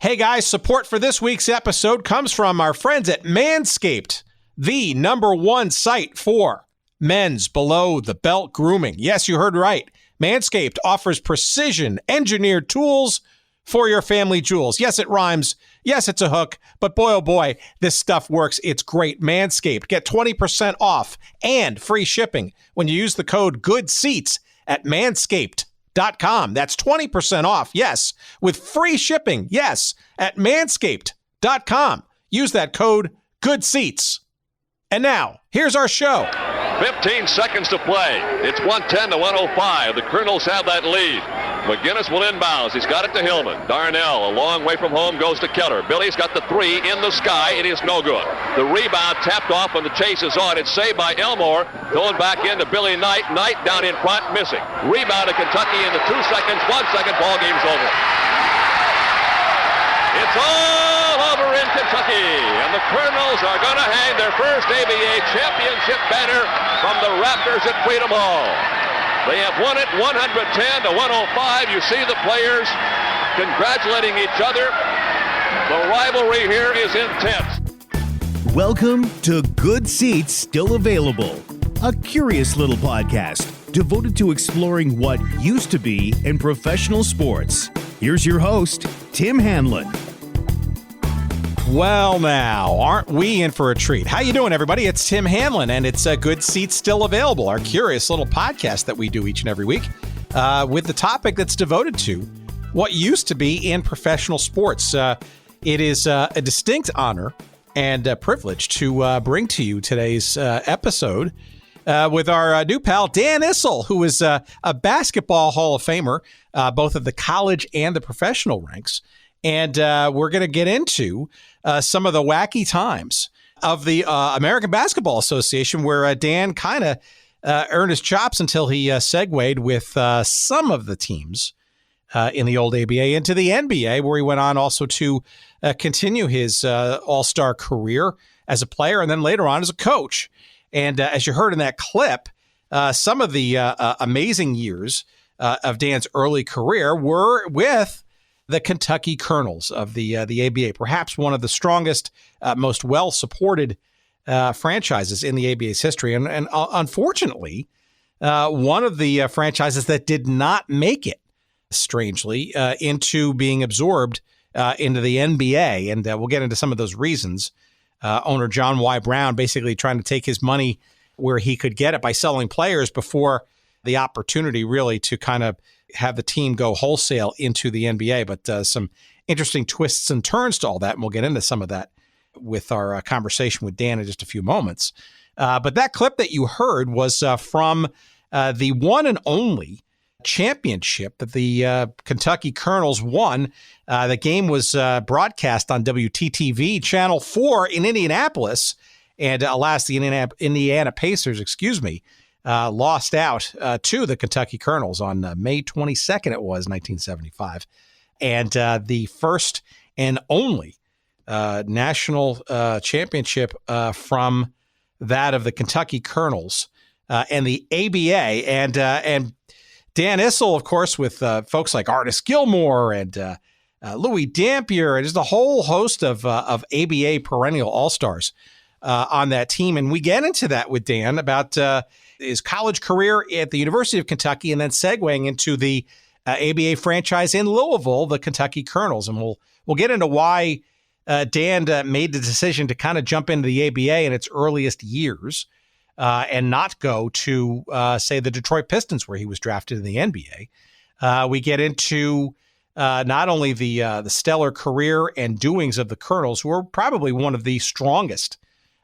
Hey guys, support for this week's episode comes from our friends at Manscaped, the #1 site for men's below-the-belt grooming. Yes, you heard right. Manscaped offers precision-engineered tools for your family jewels. Yes, it rhymes. Yes, it's a hook. But boy, oh boy, this stuff works. It's great. Manscaped. Get 20% off and free shipping when you use the code GOODSEATS at manscaped.com. That's 20% off, yes, with free shipping, yes, at manscaped.com. Use that code GOODSEATS. And now, here's our show. 15 seconds to play. It's 110 to 105. The Colonels have that lead. McGinnis will inbounds. He's got it to Hillman. Darnell, a long way from home, goes to Keller. Billy's got the three in the sky. It is no good. The rebound tapped off when the chase is on. It's saved by Elmore. Going back into Billy Knight. Knight down in front, missing. Rebound to Kentucky in the 2 seconds. 1 second, ball game's over. It's all over in Kentucky, and the Colonels are going to hang their first ABA championship banner from the Raptors at Freedom Hall. They have won it 110 to 105. You see the players congratulating each other. The rivalry here is intense. Welcome to Good Seats Still Available, a curious little podcast devoted to exploring what used to be in professional sports. Here's your host, Tim Hanlon. Well, now, aren't we in for a treat? How you doing, everybody? It's Tim Hanlon, and it's Good Seats Still Available, our curious little podcast that we do each and every week with the topic that's devoted to what used to be in professional sports. It is a distinct honor and privilege to bring to you today's episode with our new pal, Dan Issel, who is a basketball Hall of Famer, both of the college and the professional ranks. And we're going to get into some of the wacky times of the American Basketball Association, where Dan kind of earned his chops until he segued with some of the teams in the old ABA into the NBA, where he went on also to continue his all-star career as a player and then later on as a coach. And as you heard in that clip, some of the amazing years of Dan's early career were with the Kentucky Colonels of the ABA, perhaps one of the strongest, most well-supported franchises in the ABA's history. And unfortunately, one of the franchises that did not make it, strangely, into being absorbed into the NBA. And we'll get into some of those reasons. Owner John Y. Brown basically trying to take his money where he could get it by selling players before the opportunity really to kind of have the team go wholesale into the NBA, but some interesting twists and turns to all that, and we'll get into some of that with our conversation with Dan in just a few moments. But that clip that you heard was from the one and only championship that the Kentucky Colonels won. The game was broadcast on WTTV Channel 4 in Indianapolis, and alas, the Indiana Pacers, lost out to the Kentucky Colonels on May 22nd, it was, 1975. And the first and only national championship from that of the Kentucky Colonels and the ABA. And Dan Issel, of course, with folks like Artis Gilmore and Louis Dampier, and just a whole host of ABA perennial all-stars on that team. And we get into that with Dan about his college career at the University of Kentucky, and then segueing into the ABA franchise in Louisville, the Kentucky Colonels. And we'll get into why Dan made the decision to kind of jump into the ABA in its earliest years and not go to, say, the Detroit Pistons, where he was drafted in the NBA. We get into not only the stellar career and doings of the Colonels, who are probably one of the strongest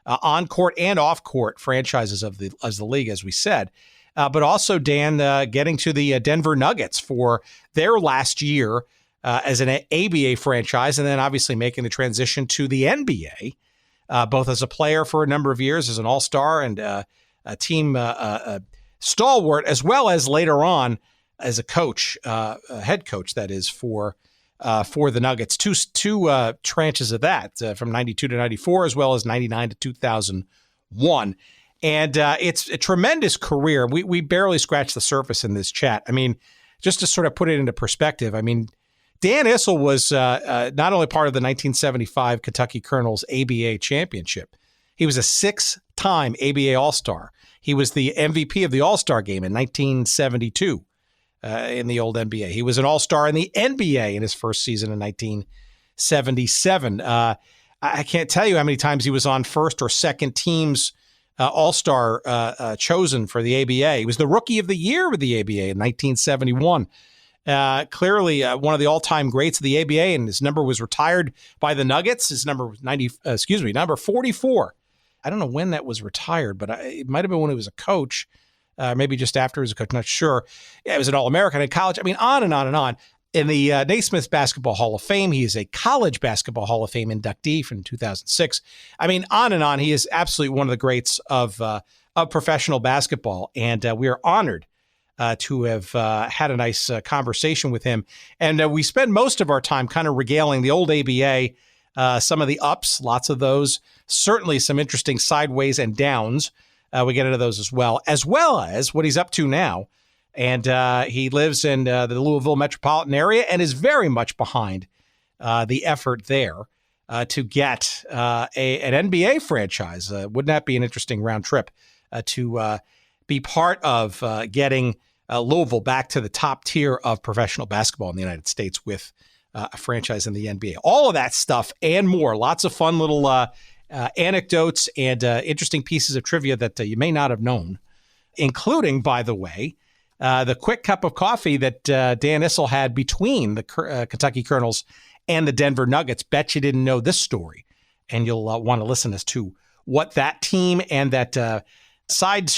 on-court and off-court franchises of the league, as we said, but also Dan getting to the Denver Nuggets for their last year as an ABA franchise, and then obviously making the transition to the NBA, both as a player for a number of years, as an all-star and a team stalwart, as well as later on as a coach, head coach, that is, for the Nuggets. Two tranches of that from 92 to 94, as well as 99 to 2001. And it's a tremendous career. We barely scratched the surface in this chat. I mean, just to sort of put it into perspective, I mean, Dan Issel was not only part of the 1975 Kentucky Colonels ABA championship, he was a 6-time ABA All-Star. He was the MVP of the All-Star game in 1972 in the old NBA. He was an All-Star in the NBA in his first season in 1977. I can't tell you how many times he was on first or second teams All-Star chosen for the ABA. He was the Rookie of the Year with the ABA in 1971. Clearly one of the all-time greats of the ABA, and his number was retired by the Nuggets. His number was number 44. I don't know when that was retired, but it might have been when he was a coach, maybe just after he was a coach, not sure. Yeah, he was an All-American in college. I mean, on and on and on. In the Naismith Basketball Hall of Fame, he is a College Basketball Hall of Fame inductee from 2006. I mean, on and on. He is absolutely one of the greats of professional basketball, and we are honored to have had a nice conversation with him. And we spend most of our time kind of regaling the old ABA, some of the ups, lots of those, certainly some interesting sideways and downs. We get into those as well as what he's up to now. And he lives in the Louisville metropolitan area and is very much behind the effort there to get an NBA franchise. Wouldn't that be an interesting round trip to be part of getting Louisville back to the top tier of professional basketball in the United States with a franchise in the NBA? All of that stuff and more. Lots of fun little anecdotes and interesting pieces of trivia that you may not have known, including, by the way, the quick cup of coffee that Dan Issel had between the Kentucky Colonels and the Denver Nuggets. Bet you didn't know this story, and you'll want to listen as to what that team and that side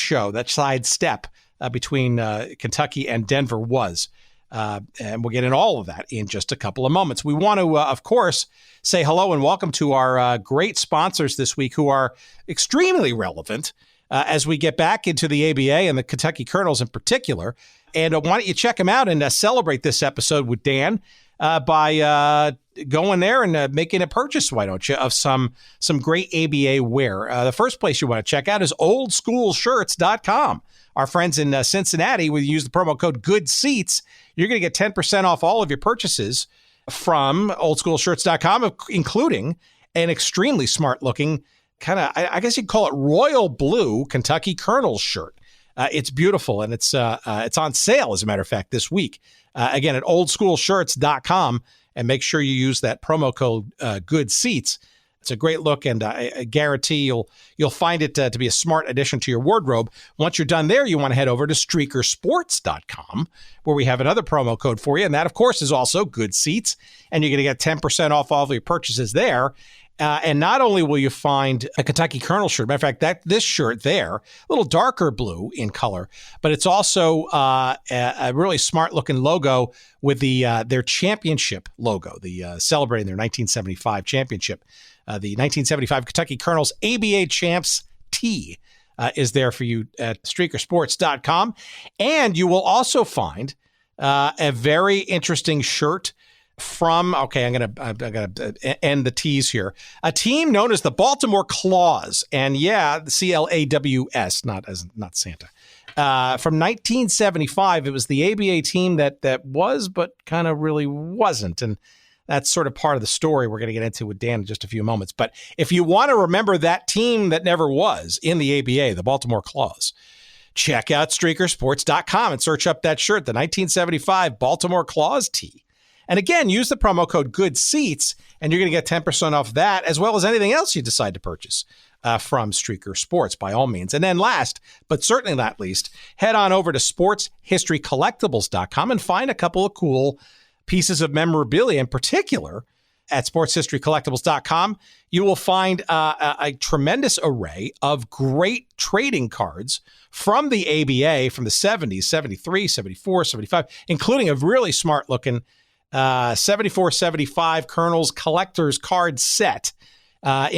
step between Kentucky and Denver was. And we'll get into all of that in just a couple of moments. We want to, of course, say hello and welcome to our great sponsors this week who are extremely relevant as we get back into the ABA and the Kentucky Colonels in particular. And why don't you check them out and celebrate this episode with Dan by going there and making a purchase, why don't you, of some great ABA wear. The first place you want to check out is oldschoolshirts.com. Our friends in Cincinnati, when you use the promo code GOODSEATS, you're going to get 10% off all of your purchases from oldschoolshirts.com, including an extremely smart-looking kind of, I guess you'd call it royal blue Kentucky Colonels shirt. It's beautiful, and it's on sale, as a matter of fact, this week. Again, at oldschoolshirts.com, and make sure you use that promo code GOODSEATS. It's a great look, and I guarantee you'll find it to be a smart addition to your wardrobe. Once you're done there, you want to head over to streakersports.com, where we have another promo code for you, and that, of course, is also GOODSEATS, and you're going to get 10% off all of your purchases there. And not only will you find a Kentucky Colonel shirt, matter of fact, this shirt there, a little darker blue in color, but it's also a really smart-looking logo with their championship logo, celebrating their 1975 championship. The 1975 Kentucky Colonels ABA Champs tee is there for you at streakersports.com. And you will also find a very interesting shirt from, I'm gonna end the tease here. A team known as the Baltimore Claws, and yeah, the CLAWS, not Santa. From 1975, it was the ABA team that was, but kind of really wasn't, and that's sort of part of the story we're going to get into with Dan in just a few moments. But if you want to remember that team that never was in the ABA, the Baltimore Claws, check out streakersports.com and search up that shirt, the 1975 Baltimore Claws tee. And again, use the promo code GOODSEATS, and you're going to get 10% off that, as well as anything else you decide to purchase from Streaker Sports, by all means. And then last, but certainly not least, head on over to sportshistorycollectibles.com and find a couple of cool pieces of memorabilia. In particular, at sportshistorycollectibles.com, you will find a tremendous array of great trading cards from the ABA from the 70s, 73, 74, 75, including a really smart-looking 74-75 Colonels collector's card set,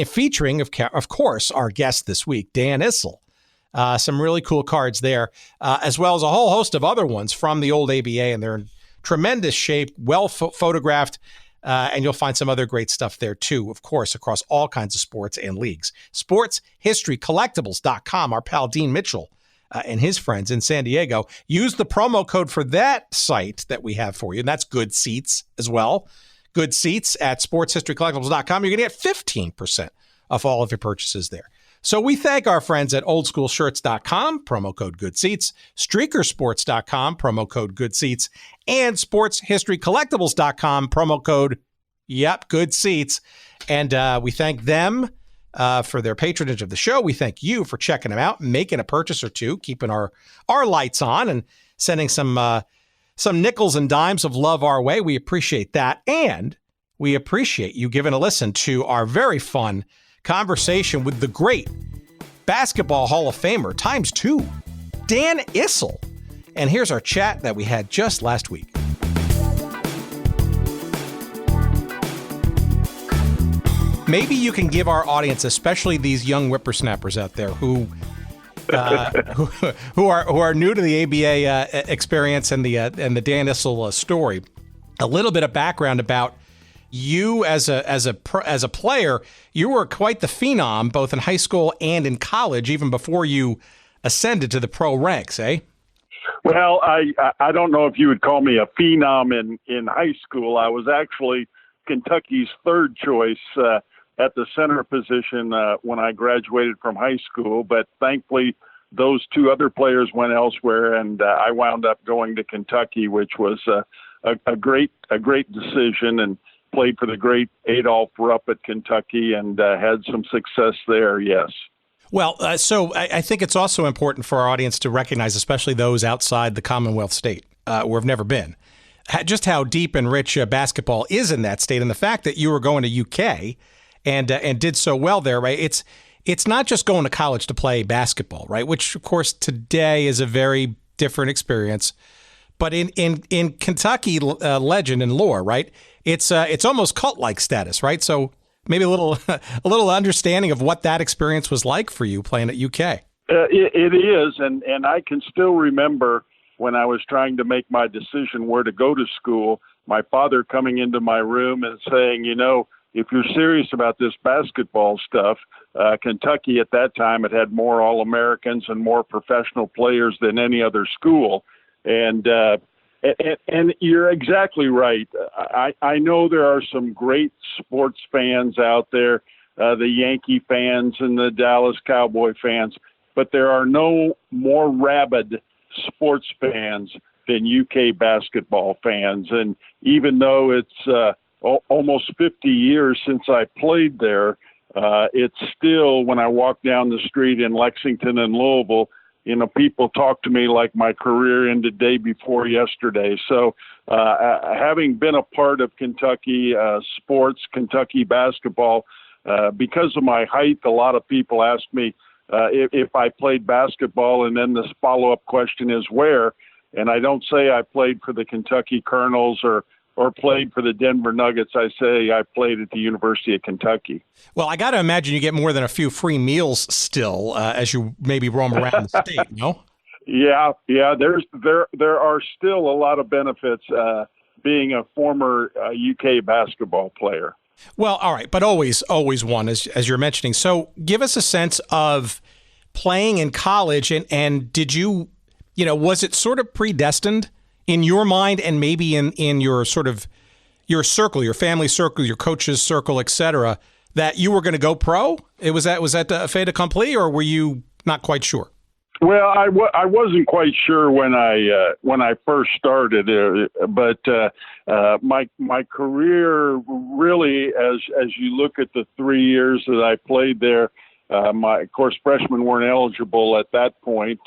featuring, of course, our guest this week, Dan Issel. Some really cool cards there, as well as a whole host of other ones from the old ABA, and they're in tremendous shape, well photographed, and you'll find some other great stuff there too, of course, across all kinds of sports and leagues. SportsHistoryCollectibles.com. Our pal Dean Mitchell and his friends in San Diego. Use the promo code for that site that we have for you, and that's Good Seats as well. Good Seats at sportshistorycollectibles.com. You're going to get 15% off all of your purchases there. So we thank our friends at oldschoolshirts.com, promo code Good Seats, streakersports.com, promo code Good Seats, and sportshistorycollectibles.com, promo code, Good Seats. And we thank them for their patronage of the show. We thank you for checking them out, making a purchase or two, keeping our lights on, and sending some nickels and dimes of love our way. We appreciate that. And we appreciate you giving a listen to our very fun conversation with the great Basketball Hall of Famer ×2, Dan Issel. And here's our chat that we had just last week. Maybe you can give our audience, especially these young whippersnappers out there who are new to the ABA experience and the Dan Issel story, a little bit of background about you as a player. You were quite the phenom, both in high school and in college, even before you ascended to the pro ranks, eh? Well, I don't know if you would call me a phenom in high school. I was actually Kentucky's third choice at the center position when I graduated from high school, but thankfully those two other players went elsewhere, and I wound up going to Kentucky, which was a great decision, and played for the great Adolph Rupp at Kentucky and had some success there, yes. Well, so I think it's also important for our audience to recognize, especially those outside the Commonwealth state, where I've never been, just how deep and rich basketball is in that state, and the fact that you were going to UK and did so well there, right? It's not just going to college to play basketball, right? Which, of course, today is a very different experience. But in Kentucky legend and lore, right? It's almost cult-like status, right? So maybe a little understanding of what that experience was like for you playing at UK. It is, and I can still remember when I was trying to make my decision where to go to school, my father coming into my room and saying, if you're serious about this basketball stuff, Kentucky at that time had more All-Americans and more professional players than any other school. And you're exactly right. I know there are some great sports fans out there, the Yankee fans and the Dallas Cowboy fans, but there are no more rabid sports fans than UK basketball fans. And even though it's almost 50 years since I played there, it's still, when I walk down the street in Lexington and Louisville, people talk to me like my career ended day before yesterday. So having been a part of Kentucky sports, Kentucky basketball, because of my height, a lot of people ask me if I played basketball, and then this follow-up question is where. And I don't say I played for the Kentucky Colonels or played for the Denver Nuggets. I say I played at the University of Kentucky. Well, I got to imagine you get more than a few free meals still as you maybe roam around the state, no? Yeah. There are still a lot of benefits being a former UK basketball player. Well, all right, but always one, as you're mentioning. So give us a sense of playing in college, and did you, was it sort of predestined in your mind, and maybe in your sort of your circle, your family circle, your coach's circle, et cetera, that you were going to go pro? Was that a fait accompli, or were you not quite sure? Well, I wasn't quite sure when I first started, but my career really, as you look at the 3 years that I played there, of course freshmen weren't eligible at that point.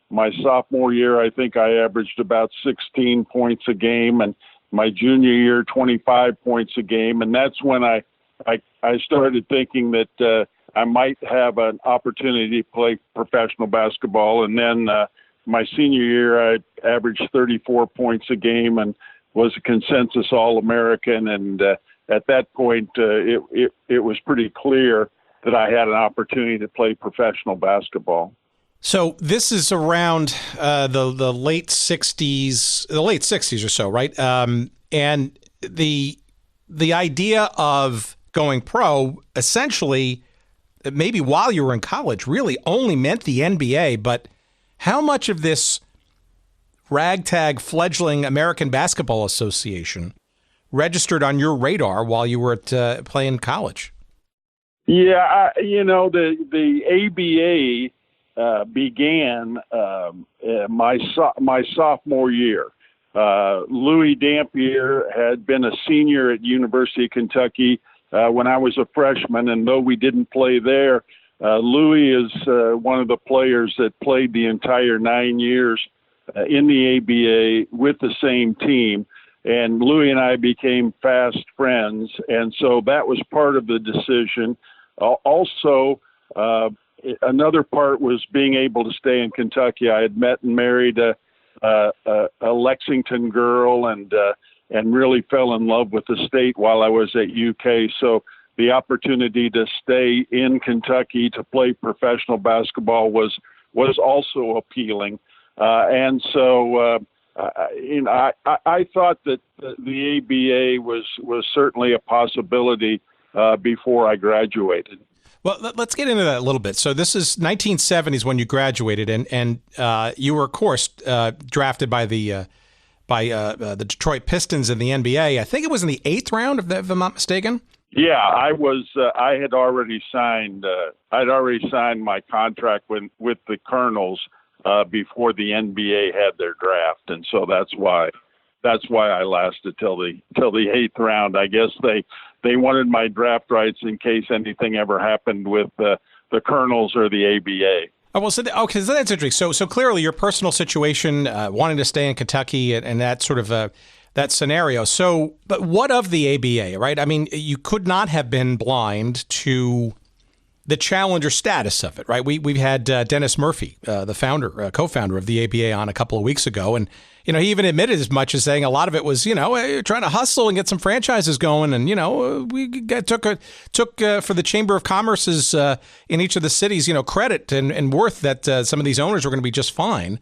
My sophomore year, I think I averaged about 16 points a game, and my junior year, 25 points a game. And that's when I started thinking that I might have an opportunity to play professional basketball. And then my senior year, I averaged 34 points a game and was a consensus All-American. And at that point, it was pretty clear that I had an opportunity to play professional basketball. So this is around the late 60s or so, right? And the idea of going pro, essentially, maybe while you were in college, really only meant the NBA. But How much of this ragtag fledgling American Basketball Association registered on your radar while you were playing college? Yeah, the ABA began my sophomore year. Louis Dampier had been a senior at University of Kentucky when I was a freshman, and though we didn't play there, Louis is one of the players that played the entire 9 years in the ABA with the same team. And Louis and I became fast friends, and so that was part of the decision. Also, another part was being able to stay in Kentucky. I had met and married a Lexington girl, and really fell in love with the state while I was at UK. So the opportunity to stay in Kentucky to play professional basketball was also appealing. And so I thought that the ABA was certainly a possibility before I graduated. Well, let's get into that a little bit. So this is 1970s when you graduated, and you were, of course, drafted by the Detroit Pistons in the NBA. I think it was in the 8th round, if I'm not mistaken. Yeah, I was. I had already signed. I'd already signed my contract with the Colonels before the NBA had their draft, and so that's why I lasted till the 8th round. I guess they wanted my draft rights in case anything ever happened with the Colonels or the ABA. Oh, well, so that's interesting. So clearly your personal situation, wanting to stay in Kentucky and that sort of that scenario. So, but what of the ABA, right? I mean, you could not have been blind to the challenger status of it, right? We've had Dennis Murphy, the co-founder of the ABA, on a couple of weeks ago, and he even admitted as much as saying a lot of it was trying to hustle and get some franchises going, and we took for the Chamber of Commerce's in each of the cities credit and worth that some of these owners were going to be just fine.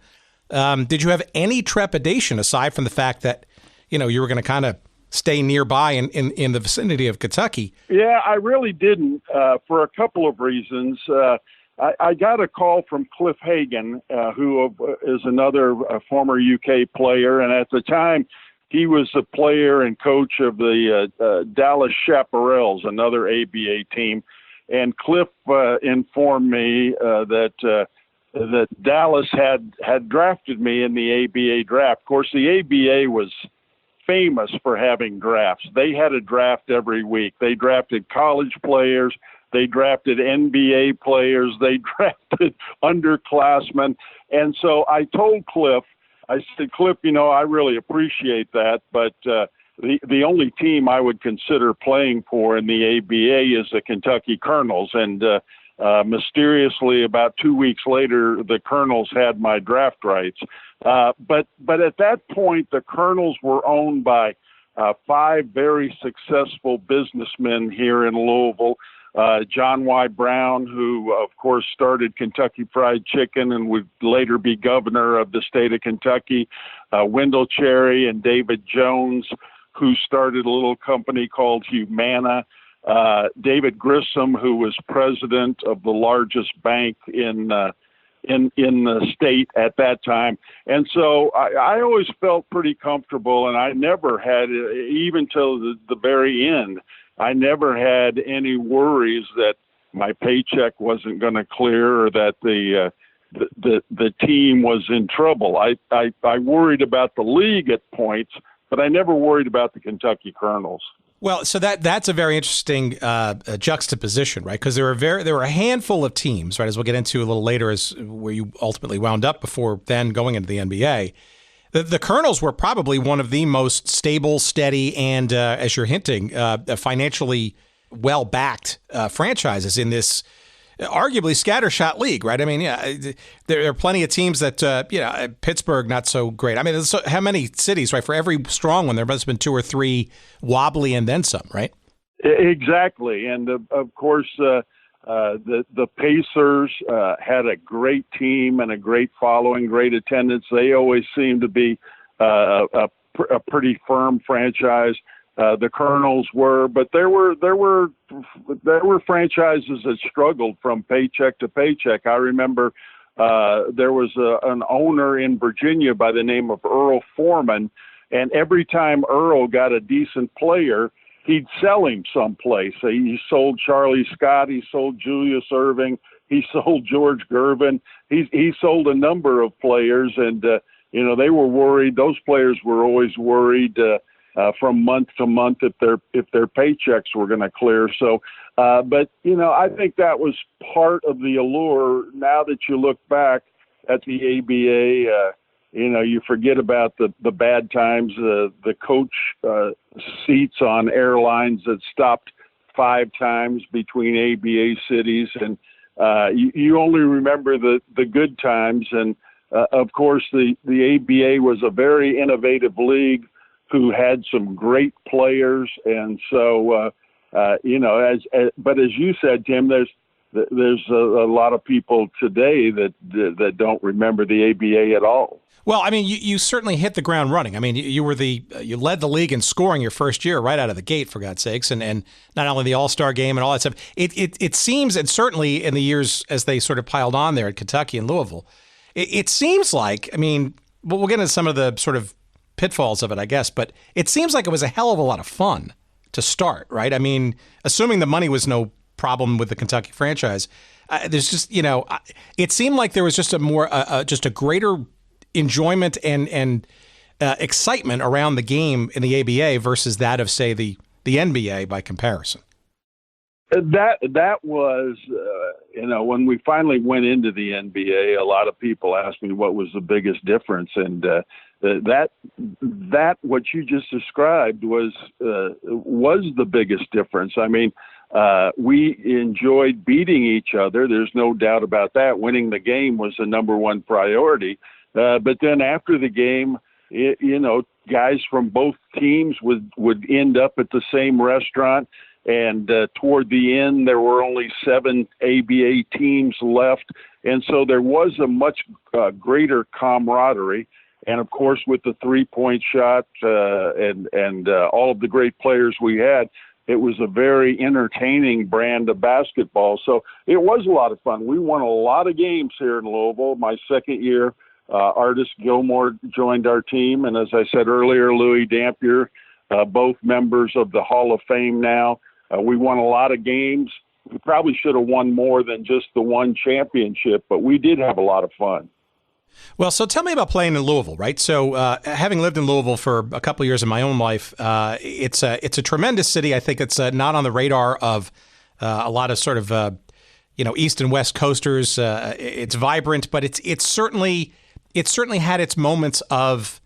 Did you have any trepidation aside from the fact that you were going to kind of stay nearby in the vicinity of Kentucky? Yeah, I really didn't for a couple of reasons. I got a call from Cliff Hagan, who is another former UK player, and at the time he was the player and coach of the Dallas Chaparrals, another ABA team. And Cliff informed me that Dallas had drafted me in the ABA draft. Of course, the ABA was famous for having drafts. They had a draft every week. They drafted college players. They drafted NBA players. They drafted underclassmen. And so I told Cliff, I said, Cliff, I really appreciate that, but the only team I would consider playing for in the ABA is the Kentucky Colonels. And mysteriously, about 2 weeks later, the Colonels had my draft rights. But at that point, the Colonels were owned by 5 very successful businessmen here in Louisville. John Y. Brown, who, of course, started Kentucky Fried Chicken and would later be governor of the state of Kentucky. Wendell Cherry and David Jones, who started a little company called Humana. David Grissom, who was president of the largest bank in the state at that time. And so I always felt pretty comfortable, and I never had, even till the very end, I never had any worries that my paycheck wasn't going to clear or that the team was in trouble. I worried about the league at points, but I never worried about the Kentucky Colonels. Well, so that's a very interesting juxtaposition, right? Because there were a handful of teams, right, as we'll get into a little later, as where you ultimately wound up before then going into the NBA. The Colonels were probably one of the most stable, steady, and, as you're hinting, financially well-backed franchises in this arguably scattershot league, right? I mean, yeah, there are plenty of teams that, Pittsburgh, not so great. I mean, how many cities, right? For every strong one, there must have been 2 or 3 wobbly and then some, right? Exactly. And, of course, the Pacers had a great team and a great following, great attendance. They always seemed to be a pretty firm franchise. The Colonels were, but there were franchises that struggled from paycheck to paycheck. I remember there was an owner in Virginia by the name of Earl Foreman, and every time Earl got a decent player, he'd sell him someplace. He sold Charlie Scott, he sold Julius Erving, he sold George Gervin. He sold a number of players, and they were worried. Those players were always worried from month to month if their paychecks were going to clear. So, but I think that was part of the allure. Now that you look back at the ABA, you forget about the bad times, the coach seats on airlines that stopped 5 times between ABA cities, and you only remember the good times. And of course, the ABA was a very innovative league who had some great players, and so but as you said, Tim, there's a lot of people today that don't remember the ABA at all. Well, I mean, you certainly hit the ground running. I mean, you led the league in scoring your first year right out of the gate, for God's sakes, and not only the All-Star game and all that stuff. It seems, and certainly in the years as they sort of piled on there at Kentucky and Louisville, it seems like, I mean, we'll get into some of the sort of pitfalls of it, I guess, but it seems like it was a hell of a lot of fun to start, right? I mean, assuming the money was no problem with the Kentucky franchise, there's just, it seemed like there was just a greater enjoyment and excitement around the game in the ABA versus that of, say, the NBA by comparison. That was, when we finally went into the NBA, a lot of people asked me what was the biggest difference, and that what you just described was the biggest difference. I mean, we enjoyed beating each other. There's no doubt about that. Winning the game was the number one priority. But then after the game, guys from both teams would end up at the same restaurant. And toward the end, there were only 7 ABA teams left. And so there was a much greater camaraderie. And, of course, with the three-point shot and all of the great players we had, it was a very entertaining brand of basketball. So it was a lot of fun. We won a lot of games here in Louisville. My second year, Artis Gilmore joined our team. And as I said earlier, Louis Dampier, both members of the Hall of Fame now. We won a lot of games. We probably should have won more than just the one championship, but we did have a lot of fun. Well, so tell me about playing in Louisville, right? So having lived in Louisville for a couple of years in my own life, it's a tremendous city. I think it's not on the radar of a lot of sort of, East and West coasters. It's vibrant, but it's certainly had its moments of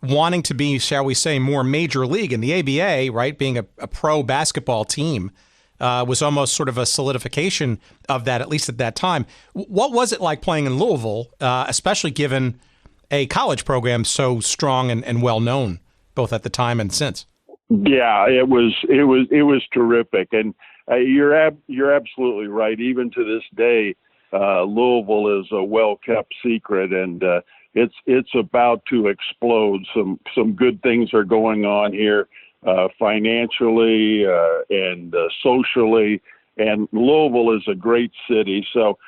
wanting to be, shall we say, more major league. In the ABA, right, being a pro basketball team was almost sort of a solidification of that, at least at that time. What was it like playing in Louisville, especially given a college program so strong and well known, both at the time and since? Yeah, it was terrific, and you're absolutely right. Even to this day, Louisville is a well-kept secret, and it's about to explode. Some good things are going on here, financially and socially, and Louisville is a great city. So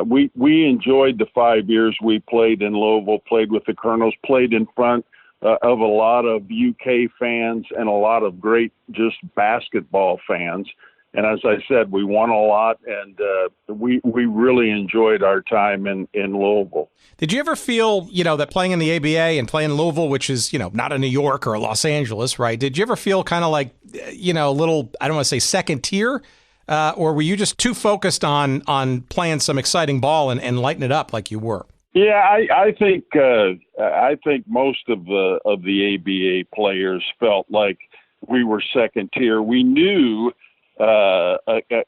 we enjoyed the 5 years we played in Louisville, played with the Colonels, played in front of a lot of UK fans and a lot of great just basketball fans. And as I said, we won a lot, and we really enjoyed our time in Louisville. Did you ever feel, that playing in the ABA and playing in Louisville, which is, not a New York or a Los Angeles, right? Did you ever feel kind of like, a little, I don't want to say second tier, or were you just too focused on playing some exciting ball and lighting it up like you were? Yeah, I think most of the ABA players felt like we were second tier. We knew.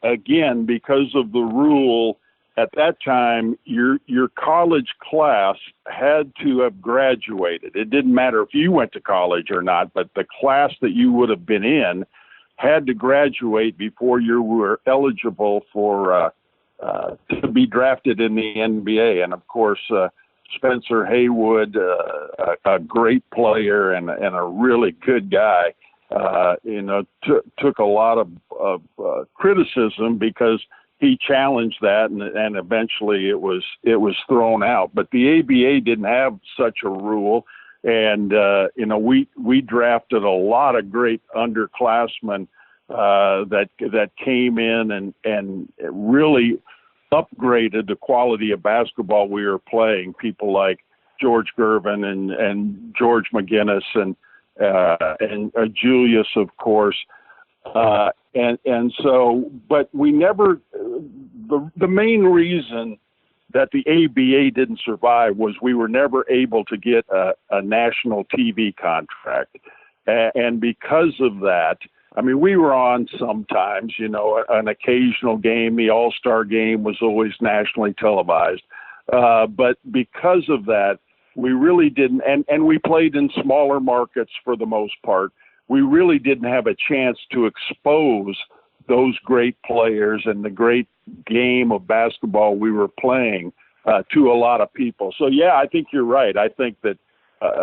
Again, because of the rule at that time, your college class had to have graduated. It didn't matter if you went to college or not, but the class that you would have been in had to graduate before you were eligible for to be drafted in the NBA. And of course, Spencer Haywood, a great player and a really good guy. Took a lot of criticism because he challenged that, and eventually it was thrown out. But the ABA didn't have such a rule, and we drafted a lot of great underclassmen that came in and really upgraded the quality of basketball we were playing. People like George Gervin and George McGinnis and Julius, of course. And so, but we never, the main reason that the ABA didn't survive was we were never able to get a national TV contract. And because of that, I mean, we were on sometimes, an occasional game. The All-Star game was always nationally televised. But because of that, we really didn't, and we played in smaller markets for the most part. We really didn't have a chance to expose those great players and the great game of basketball we were playing to a lot of people. So, yeah, I think you're right. I think that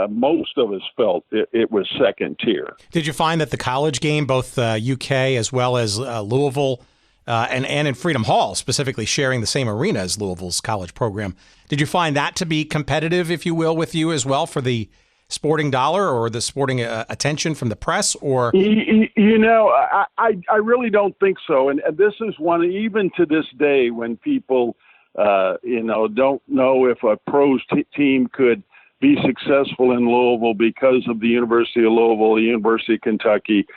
most of us felt it was second tier. Did you find that the college game, both UK as well as Louisville and in Freedom Hall, specifically sharing the same arena as Louisville's college program, did you find that to be competitive, if you will, with you as well for the sporting dollar or the sporting attention from the press? Or I really don't think so. And this is one, even to this day, when people don't know if a pros team could be successful in Louisville because of the University of Louisville, the University of Kentucky,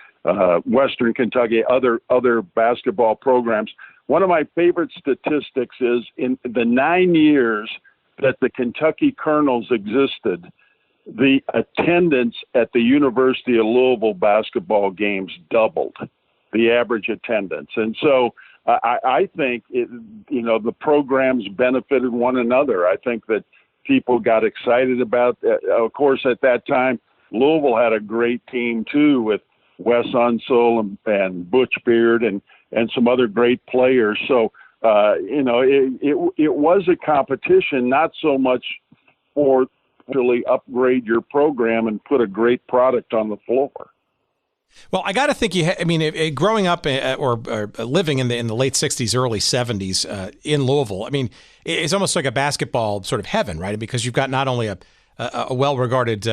Western Kentucky, other basketball programs. One of my favorite statistics is in the 9 years that the Kentucky Colonels existed, the attendance at the University of Louisville basketball games doubled, the average attendance. And so I think, the programs benefited one another. I think that people got excited about that. Of course, at that time, Louisville had a great team, too, with Wes Unseld and Butch Beard and some other great players. So, it was a competition, not so much for really upgrade your program and put a great product on the floor. Well, I got to think growing up or living in the late 60s, early 70s in Louisville, I mean, it's almost like a basketball sort of heaven, right? Because you've got not only a well-regarded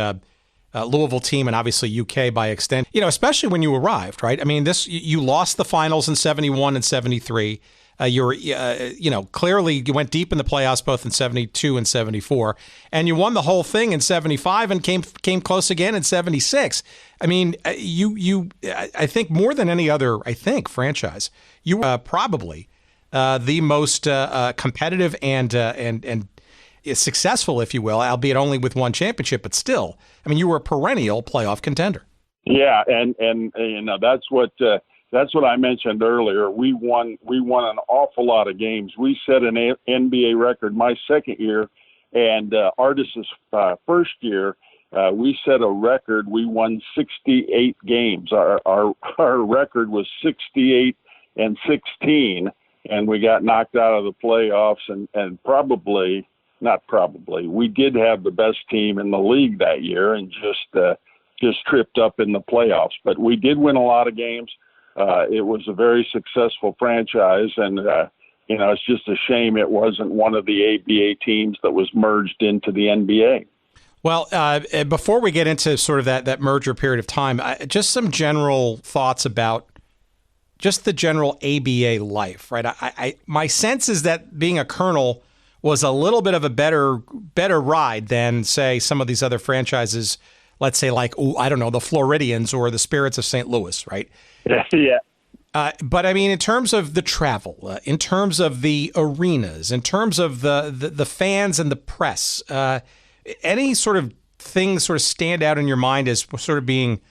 Louisville team and obviously UK by extent, especially when you arrived, right? I mean, you lost the finals in 71 and 73. Clearly you went deep in the playoffs both in 72 and 74, and you won the whole thing in 75 and came close again in 76. I mean, I think more than any other, franchise, you were probably the most competitive and successful, if you will, albeit only with one championship, but still, I mean, you were a perennial playoff contender. Yeah, and that's what I mentioned earlier. We won an awful lot of games. We set an NBA record my second year, and Artis' first year. We set a record. We won 68 games. Our record was 68 and 16, and we got knocked out of the playoffs. And we did have the best team in the league that year, and just tripped up in the playoffs. But we did win a lot of games. It was a very successful franchise, and it's just a shame it wasn't one of the ABA teams that was merged into the NBA. Well, before we get into sort of that merger period of time, just some general thoughts about just the general ABA life, right? My sense is that being a Colonel was a little bit of a better ride than, say, some of these other franchises, let's say like, the Floridians or the Spirits of St. Louis, right? Yeah. But I mean, in terms of the travel, in terms of the arenas, in terms of the fans and the press, any sort of things sort of stand out in your mind as sort of being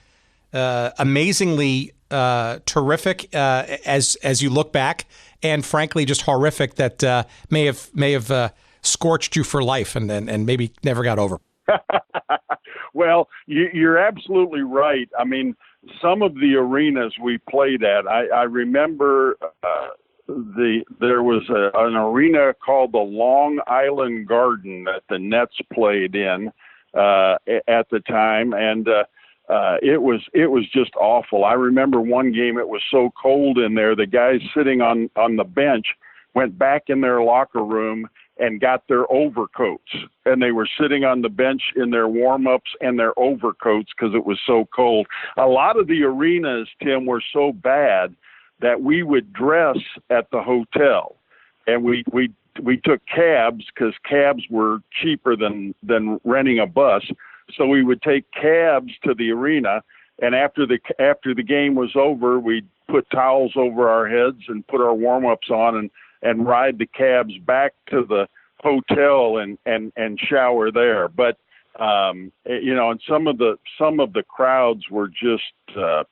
amazingly terrific as you look back, and frankly just horrific that may have scorched you for life and maybe never got over? Well, you're absolutely right. I mean, some of the arenas we played at, I remember there was an arena called the Long Island Garden that the Nets played in at the time, and it was just awful. I remember one game, it was so cold in there, the guys sitting on the bench went back in their locker room and got their overcoats. And they were sitting on the bench in their warm-ups and their overcoats because it was so cold. A lot of the arenas, Tim, were so bad that we would dress at the hotel. And we took cabs because cabs were cheaper than renting a bus. So we would take cabs to the arena, and after the game was over, we'd put towels over our heads and put our warm-ups on and ride the cabs back to the hotel and shower there. But and some of the crowds were just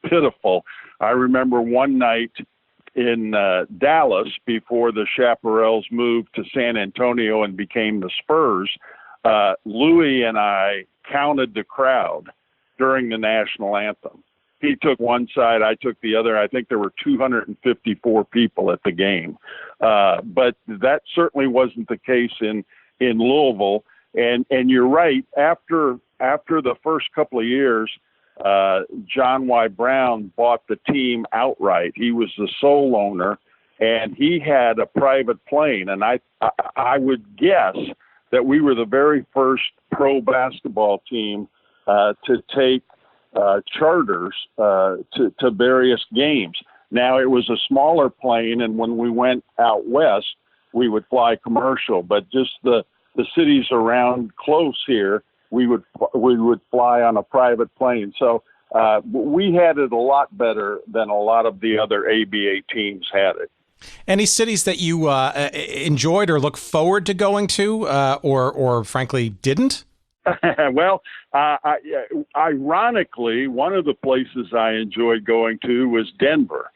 pitiful. I remember one night in Dallas, before the Chaparrals moved to San Antonio and became the Spurs, Louis and I counted the crowd during the national anthem. He took one side, I took the other. I think there were 254 people at the game. But that certainly wasn't the case in Louisville. And you're right, after the first couple of years, John Y. Brown bought the team outright. He was the sole owner, and he had a private plane. And I would guess that we were the very first pro basketball team to take charters to various games. Now, it was a smaller plane, and when we went out west, we would fly commercial. But just the cities around close here, we would fly on a private plane. So we had it a lot better than a lot of the other ABA teams had it. Any cities that you enjoyed or look forward to going to, or frankly didn't? Well, ironically, one of the places I enjoyed going to was Denver.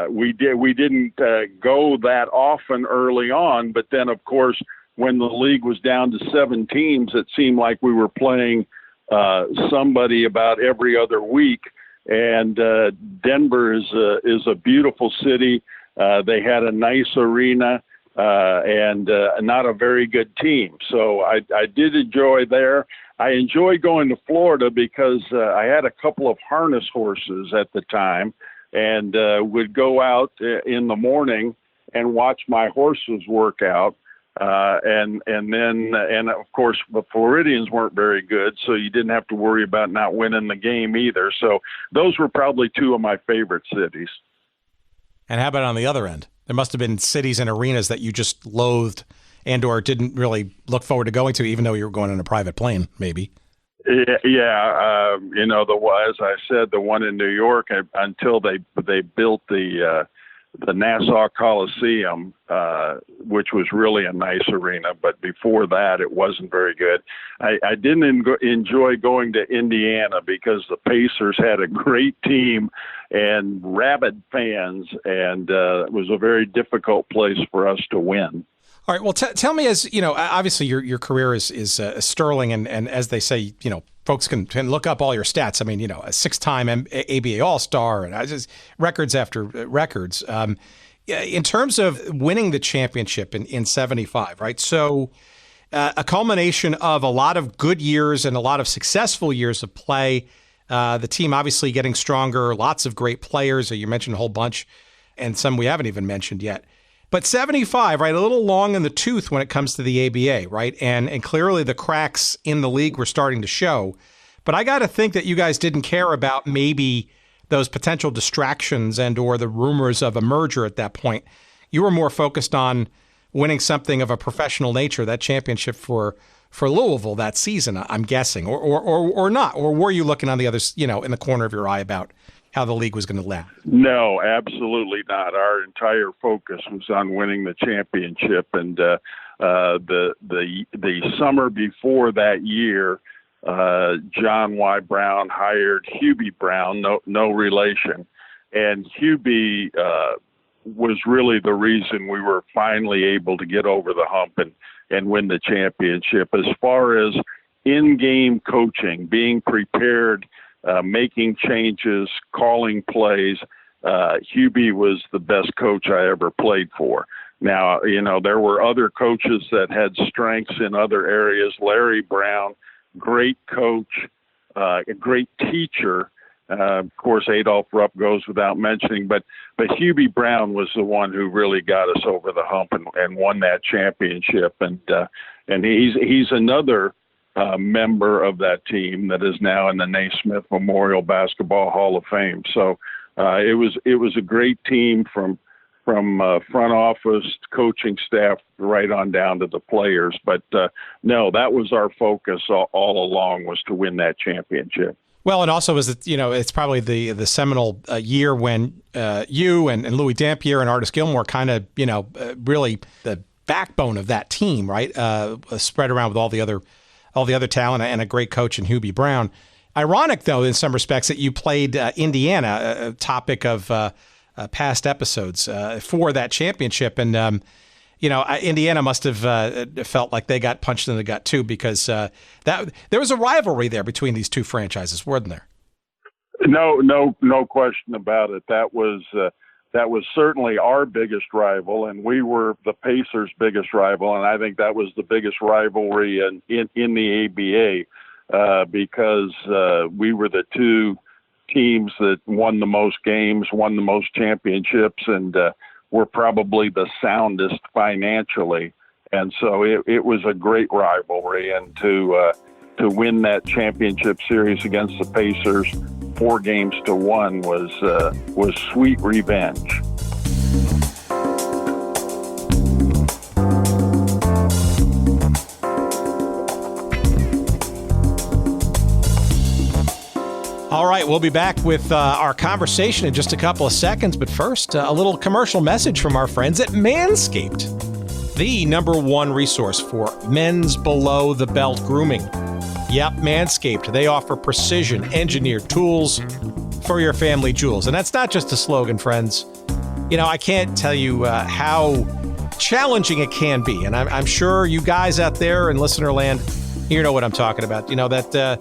We didn't go that often early on, but then, of course, when the league was down to 7 teams, it seemed like we were playing somebody about every other week. And Denver is a beautiful city. They had a nice arena and not a very good team. So I did enjoy there. I enjoyed going to Florida because I had a couple of harness horses at the time, and would go out in the morning and watch my horses work out. And of course the Floridians weren't very good, so you didn't have to worry about not winning the game either. So those were probably 2 of my favorite cities. And how about on the other end? There must have been cities and arenas that you just loathed and or didn't really look forward to going to, even though you were going on a private plane, maybe. Yeah. As I said, the one in New York, until they built the Nassau Coliseum, which was really a nice arena, but before that, it wasn't very good. I didn't enjoy going to Indiana because the Pacers had a great team and rabid fans, and it was a very difficult place for us to win. All right. Well, tell me, as you know, obviously your career is sterling, and as they say, folks can look up all your stats. I mean, a 6-time ABA All-Star and just records after records. In terms of winning the championship in 75, right? So a culmination of a lot of good years and a lot of successful years of play. The team obviously getting stronger, lots of great players. You mentioned a whole bunch, and some we haven't even mentioned yet. But 75, right, a little long in the tooth when it comes to the ABA, right? And clearly the cracks in the league were starting to show. But I got to think that you guys didn't care about maybe those potential distractions and or the rumors of a merger at that point. You were more focused on winning something of a professional nature, that championship for Louisville that season, I'm guessing, or not. Or were you looking on the other, in the corner of your eye about how the league was going to last? No, absolutely not. Our entire focus was on winning the championship, and the summer before that year, John Y. Brown hired Hubie Brown, no relation, and Hubie was really the reason we were finally able to get over the hump and win the championship. As far as in-game coaching, being prepared, making changes, calling plays, Hubie was the best coach I ever played for. Now, there were other coaches that had strengths in other areas. Larry Brown, great coach, a great teacher, Of course, Adolph Rupp goes without mentioning, but Hubie Brown was the one who really got us over the hump and won that championship. And he's another member of that team that is now in the Naismith Memorial Basketball Hall of Fame. So it was a great team from front office, coaching staff, right on down to the players. But no, that was our focus all along, was to win that championship. Well, and also it's probably the seminal year when you and Louis Dampier and Artis Gilmore kind of, really the backbone of that team, right? Spread around with all the other talent and a great coach in Hubie Brown. Ironic, though, in some respects, that you played Indiana, a topic of past episodes, for that championship. And, Indiana must have felt like they got punched in the gut, too, because there was a rivalry there between these two franchises, wasn't there? No question about it. That was certainly our biggest rival, and we were the Pacers' biggest rival, and I think that was the biggest rivalry in the ABA because we were the two teams that won the most games, won the most championships, and were probably the soundest financially. And so it was a great rivalry, and to win that championship series against the Pacers 4-1 was sweet revenge. All right, we'll be back with our conversation in just a couple of seconds. But first, a little commercial message from our friends at Manscaped, the #1 resource for men's below-the-belt grooming. Yep, Manscaped. They offer precision-engineered tools for your family jewels. And that's not just a slogan, friends. I can't tell you how challenging it can be. And I'm sure you guys out there in listener land, you know what I'm talking about. The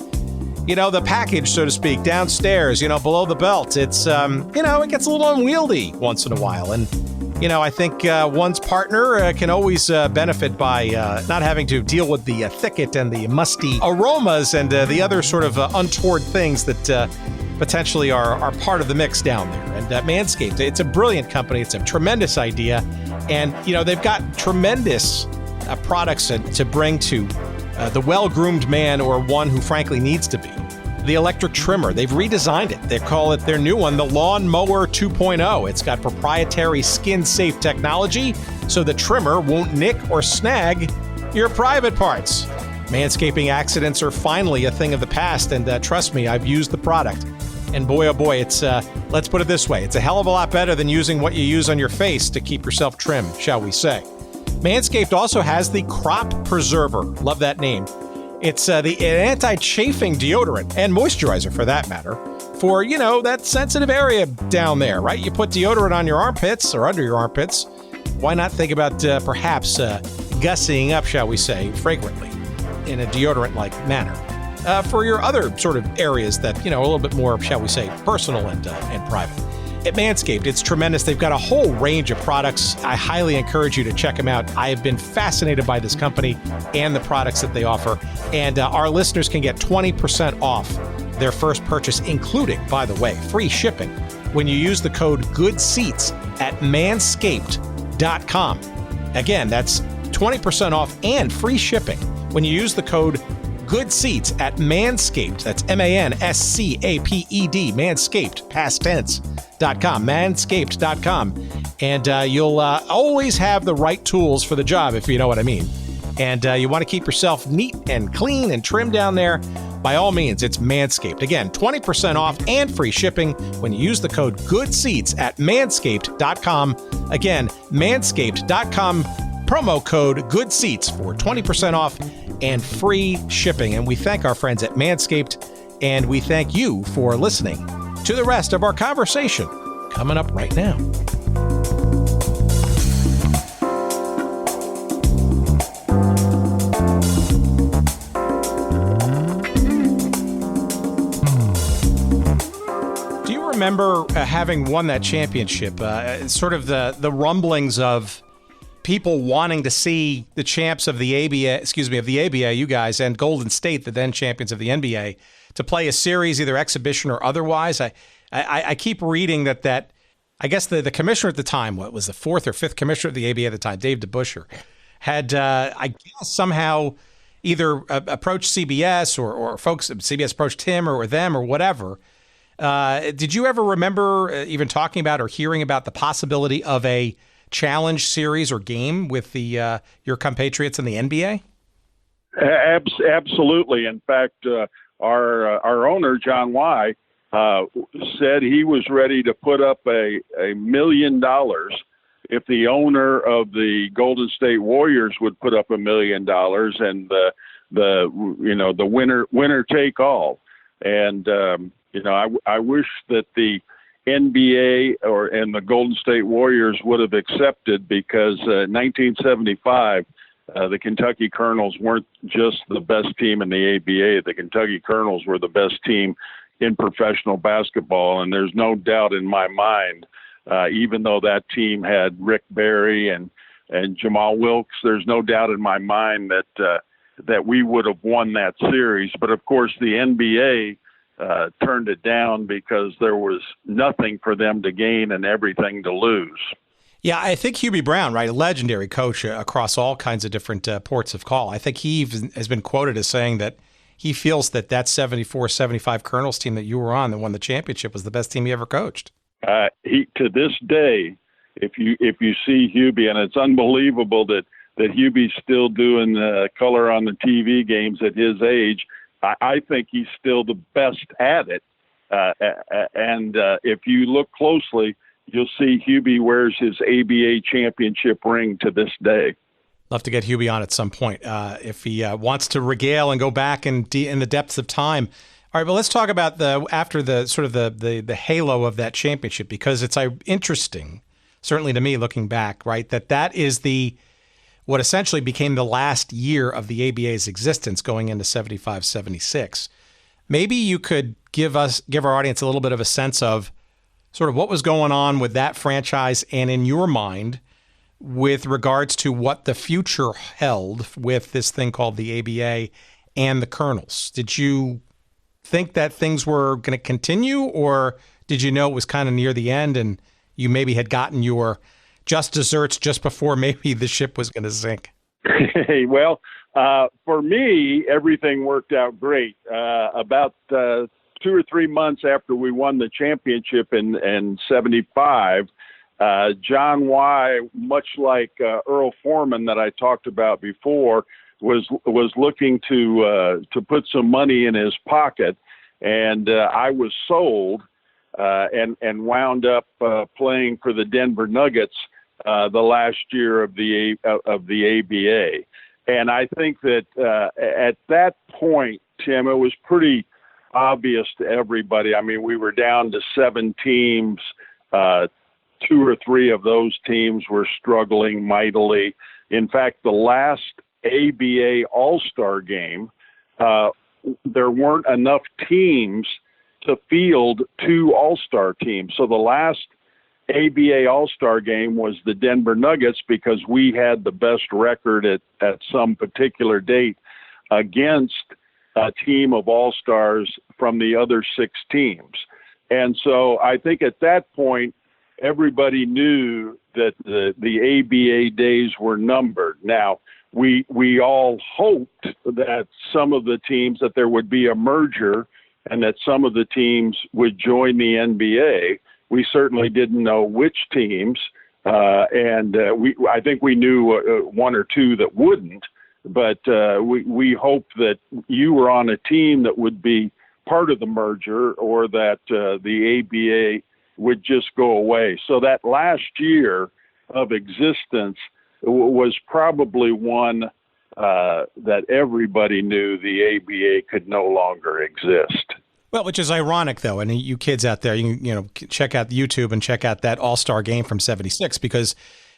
package, so to speak, downstairs, below the belt, it's, it gets a little unwieldy once in a while. And, I think one's partner can always benefit by not having to deal with the thicket and the musty aromas and the other sort of untoward things that potentially are part of the mix down there. And Manscaped, it's a brilliant company. It's a tremendous idea. And, they've got tremendous products to bring to the well-groomed man, or one who frankly needs to be. The electric trimmer, they've redesigned it. They call it their new one, the Lawn Mower 2.0. It's got proprietary skin-safe technology, so the trimmer won't nick or snag your private parts. Manscaping accidents are finally a thing of the past, and trust me, I've used the product. And boy, oh boy, it's, let's put it this way, it's a hell of a lot better than using what you use on your face to keep yourself trim, shall we say. Manscaped also has the Crop Preserver. Love that name. It's the anti-chafing deodorant, and moisturizer for that matter, for, that sensitive area down there, right? You put deodorant on your armpits or under your armpits. Why not think about perhaps gussying up, shall we say, fragrantly in a deodorant-like manner for your other sort of areas that, a little bit more, shall we say, personal and private. At Manscaped, it's tremendous. They've got a whole range of products. I highly encourage you to check them out. I have been fascinated by this company and the products that they offer. And our listeners can get 20% off their first purchase, including, by the way, free shipping when you use the code GOODSEATS at manscaped.com. Again, that's 20% off and free shipping when you use the code GOODSEATS at Manscaped. That's MANSCAPED, Manscaped, past tense.com, manscaped.com. And you'll always have the right tools for the job, if you know what I mean. And you want to keep yourself neat and clean and trim down there, by all means, it's Manscaped. Again, 20% off and free shipping when you use the code GOODSEATS at manscaped.com. Again, manscaped.com, promo code GOODSEATS for 20% off and free shipping. And we thank our friends at Manscaped, and we thank you for listening to the rest of our conversation coming up right now. Do you remember having won that championship, sort of the rumblings of people wanting to see the champs of the ABA, you guys, and Golden State, the then champions of the NBA, to play a series, either exhibition or otherwise. I keep reading that I guess the commissioner at the time, what was the fourth or fifth commissioner of the ABA at the time, Dave DeBuscher, had, I guess, somehow either approached CBS or folks, CBS approached him or them or whatever. Did you ever remember even talking about or hearing about the possibility of a challenge series or game with your compatriots in the NBA? Absolutely. In fact, our owner, John Y., said he was ready to put up $1 million if the owner of the Golden State Warriors would put up $1 million, and the winner take all. And I wish that the NBA and the Golden State Warriors would have accepted, because 1975 the Kentucky Colonels weren't just the best team in the ABA. The Kentucky Colonels were the best team in professional basketball, and there's no doubt in my mind, even though that team had Rick Barry and Jamal Wilkes, there's no doubt in my mind that we would have won that series. But of course, the NBA turned it down because there was nothing for them to gain and everything to lose. Yeah, I think Hubie Brown, right, a legendary coach across all kinds of different ports of call. I think he has been quoted as saying that he feels that 74-75 Colonels team that you were on that won the championship was the best team he ever coached. He, to this day, if you see Hubie, and it's unbelievable that Hubie's still doing color on the TV games at his age, I think he's still the best at it. And if you look closely, you'll see Hubie wears his ABA championship ring to this day. Love to get Hubie on at some point if he wants to regale and go back in the depths of time. All right, but let's talk about after the sort of the halo of that championship, because it's interesting, certainly to me looking back, right, that is what essentially became the last year of the ABA's existence going into 75-76. Maybe you could give our audience a little bit of a sense of sort of what was going on with that franchise and in your mind with regards to what the future held with this thing called the ABA and the Colonels. Did you think that things were going to continue, or did you know it was kind of near the end and you maybe had gotten your just desserts just before maybe the ship was going to sink? Well, for me, everything worked out great. About 2 or 3 months after we won the championship in 75, John Y., much like Earl Foreman that I talked about before, was looking to put some money in his pocket, and I was sold and wound up playing for the Denver Nuggets the last year of the ABA. And I think that at that point, Tim, it was pretty obvious to everybody. I mean, we were down to 7 teams. 2 or 3 of those teams were struggling mightily. In fact, the last ABA All-Star game, there weren't enough teams to field 2 All-Star teams. So the last ABA All-Star game was the Denver Nuggets, because we had the best record at some particular date against a team of All-Stars from the other 6 teams. And so I think at that point, everybody knew that the ABA days were numbered. Now, we all hoped that some of the teams, that there would be a merger and that some of the teams would join the NBA. We certainly didn't know which teams, and I think we knew 1 or 2 that wouldn't, but we hoped that you were on a team that would be part of the merger, or that the ABA would just go away. So that last year of existence was probably one that everybody knew the ABA could no longer exist. Well, which is ironic, though, and you kids out there, you check out YouTube and check out that All-Star game from 76, because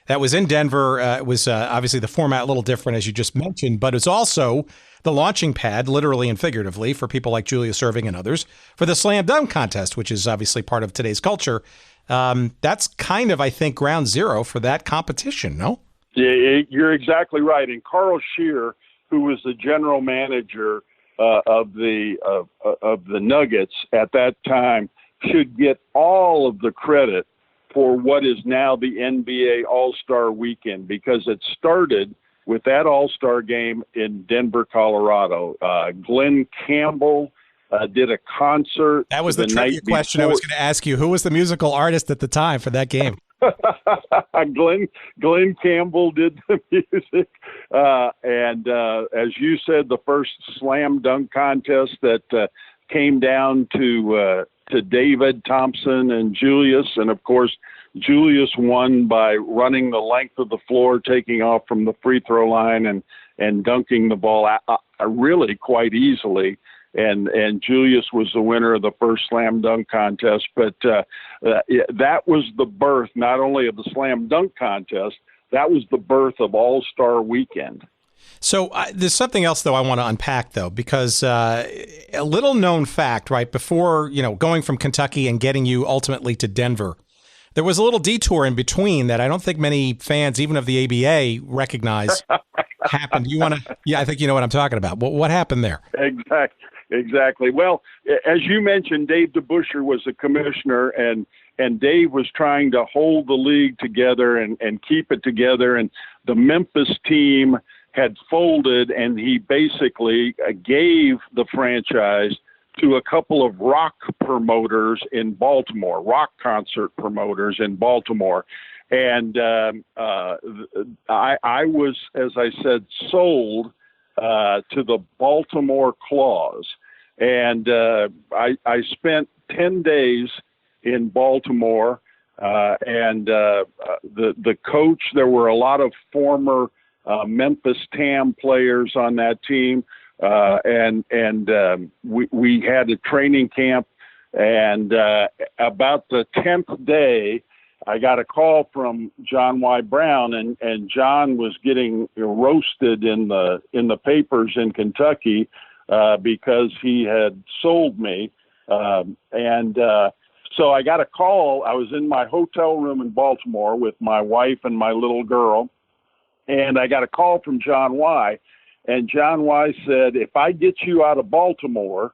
that was in Denver. It was obviously the format a little different, as you just mentioned, but it's also the launching pad, literally and figuratively, for people like Julius Erving and others, for the slam dunk contest, which is obviously part of today's culture. That's kind of, I think, ground zero for that competition, no? Yeah, you're exactly right. And Carl Scheer, who was the general manager of the Nuggets at that time should get all of the credit for what is now the NBA All-Star Weekend, because it started with that All-Star game in Denver, Colorado. Glenn Campbell did a concert. That was the trivia question I was going to ask you. Who was the musical artist at the time for that game? Glenn Campbell did the music. And as you said, the first slam dunk contest that came down to David, Thompson, and Julius. And, of course, Julius won by running the length of the floor, taking off from the free throw line and dunking the ball really quite easily. And Julius was the winner of the first slam dunk contest. But that was the birth not only of the slam dunk contest, that was the birth of All-Star Weekend. So there's something else, though, I want to unpack, though, because a little known fact, right, before, going from Kentucky and getting you ultimately to Denver, there was a little detour in between that I don't think many fans, even of the ABA, recognize happened. I think you know what I'm talking about. What happened there? Exactly. Well, as you mentioned, Dave DeBusschere was the commissioner, and Dave was trying to hold the league together and keep it together. And the Memphis team had folded, and he basically gave the franchise to a couple of rock promoters in Baltimore, rock concert promoters in Baltimore. And I was, as I said, sold to the Baltimore Claws. And I spent 10 days in Baltimore, and the coach, there were a lot of former Memphis TAM players on that team, and we had a training camp, and about the 10th day, I got a call from John Y. Brown, and John was getting roasted in the papers in Kentucky because he had sold me, so I got a call. I was in my hotel room in Baltimore with my wife and my little girl, and I got a call from John Y., and John Y. said, "If I get you out of Baltimore,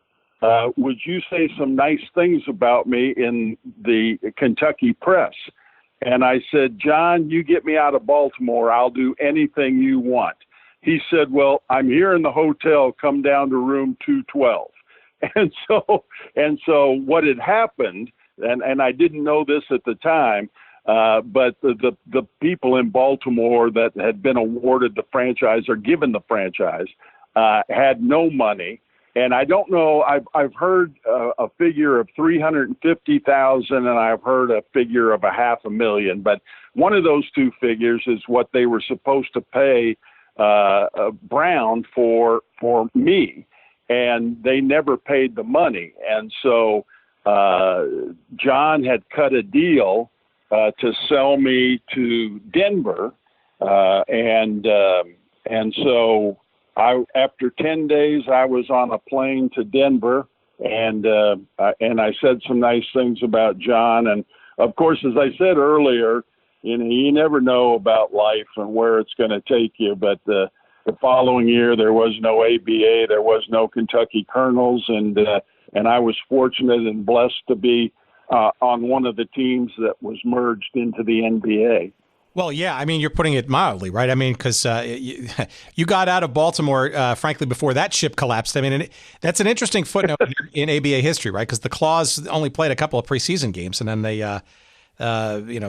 would you say some nice things about me in the Kentucky press?" And I said, "John, you get me out of Baltimore, I'll do anything you want." He said, "Well, I'm here in the hotel, come down to room 212. And so what had happened, and I didn't know this at the time, but the people in Baltimore that had been awarded the franchise or given the franchise had no money. And I don't know, I've heard a figure of 350,000, and I've heard a figure of $500,000, but one of those two figures is what they were supposed to pay Brown for me, and they never paid the money. And so John had cut a deal to sell me to Denver, and so after 10 days, I was on a plane to Denver, and I said some nice things about John. And of course, as I said earlier, you never know about life and where it's going to take you. But the following year, there was no ABA, there was no Kentucky Colonels, and I was fortunate and blessed to be on one of the teams that was merged into the NBA. Well, yeah, I mean, you're putting it mildly, right? I mean, because you got out of Baltimore, frankly, before that ship collapsed. I mean, that's an interesting footnote in ABA history, right? Because the Claws only played a couple of preseason games, and then they,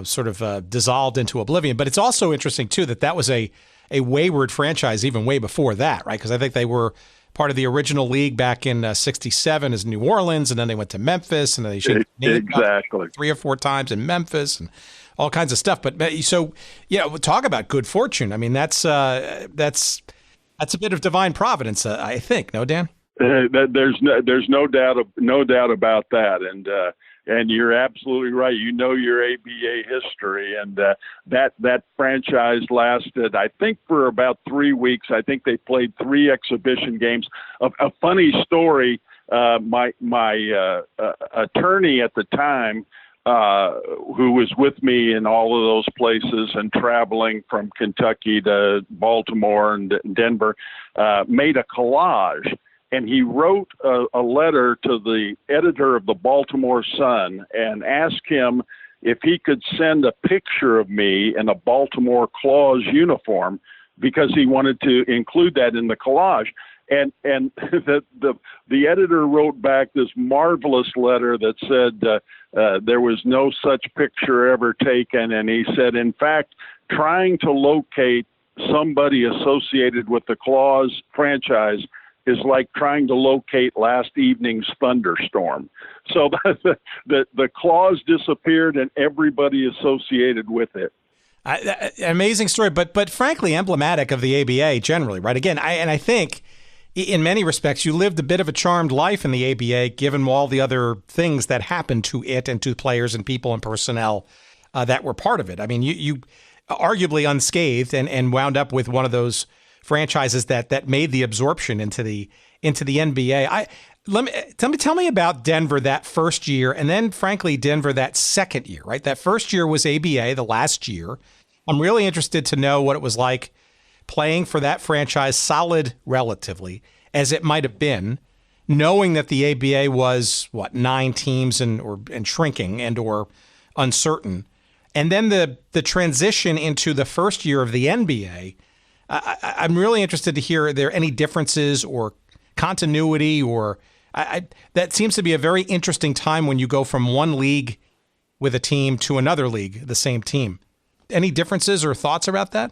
sort of dissolved into oblivion. But it's also interesting, too, that was a wayward franchise even way before that, right? Because I think they were part of the original league back in '67 as New Orleans, and then they went to Memphis, and then they changed exactly 3 or 4 times in Memphis, and all kinds of stuff. But so, yeah, talk about good fortune. I mean, that's a bit of divine providence, I think. No, Dan? There's no doubt about that. And you're absolutely right. You know your ABA history, and that franchise lasted, I think, for about 3 weeks. I think they played 3 exhibition games. A funny story. My attorney at the time, who was with me in all of those places and traveling from Kentucky to Baltimore and Denver, made a collage. and he wrote a letter to the editor of the Baltimore Sun and asked him if he could send a picture of me in a Baltimore Claws uniform because he wanted to include that in the collage. And the editor wrote back this marvelous letter that said there was no such picture ever taken. And he said, in fact, trying to locate somebody associated with the Claws franchise is like trying to locate last evening's thunderstorm. So the Claws disappeared and everybody associated with it. Amazing story, but frankly emblematic of the ABA generally, right? Again, I think in many respects you lived a bit of a charmed life in the ABA, given all the other things that happened to it and to players and people and personnel that were part of it. I mean, you arguably unscathed and wound up with one of those franchises that made the absorption into the NBA. Tell me about Denver that first year, and then frankly Denver that second year. Right, that first year was ABA, the last year. I'm really interested to know what it was like playing for that franchise, solid relatively as it might have been, knowing that the ABA was 9 teams and shrinking and or uncertain, and then the transition into the first year of the NBA. I'm really interested to hear, are there any differences or continuity, or that seems to be a very interesting time when you go from one league with a team to another league, the same team. Any differences or thoughts about that?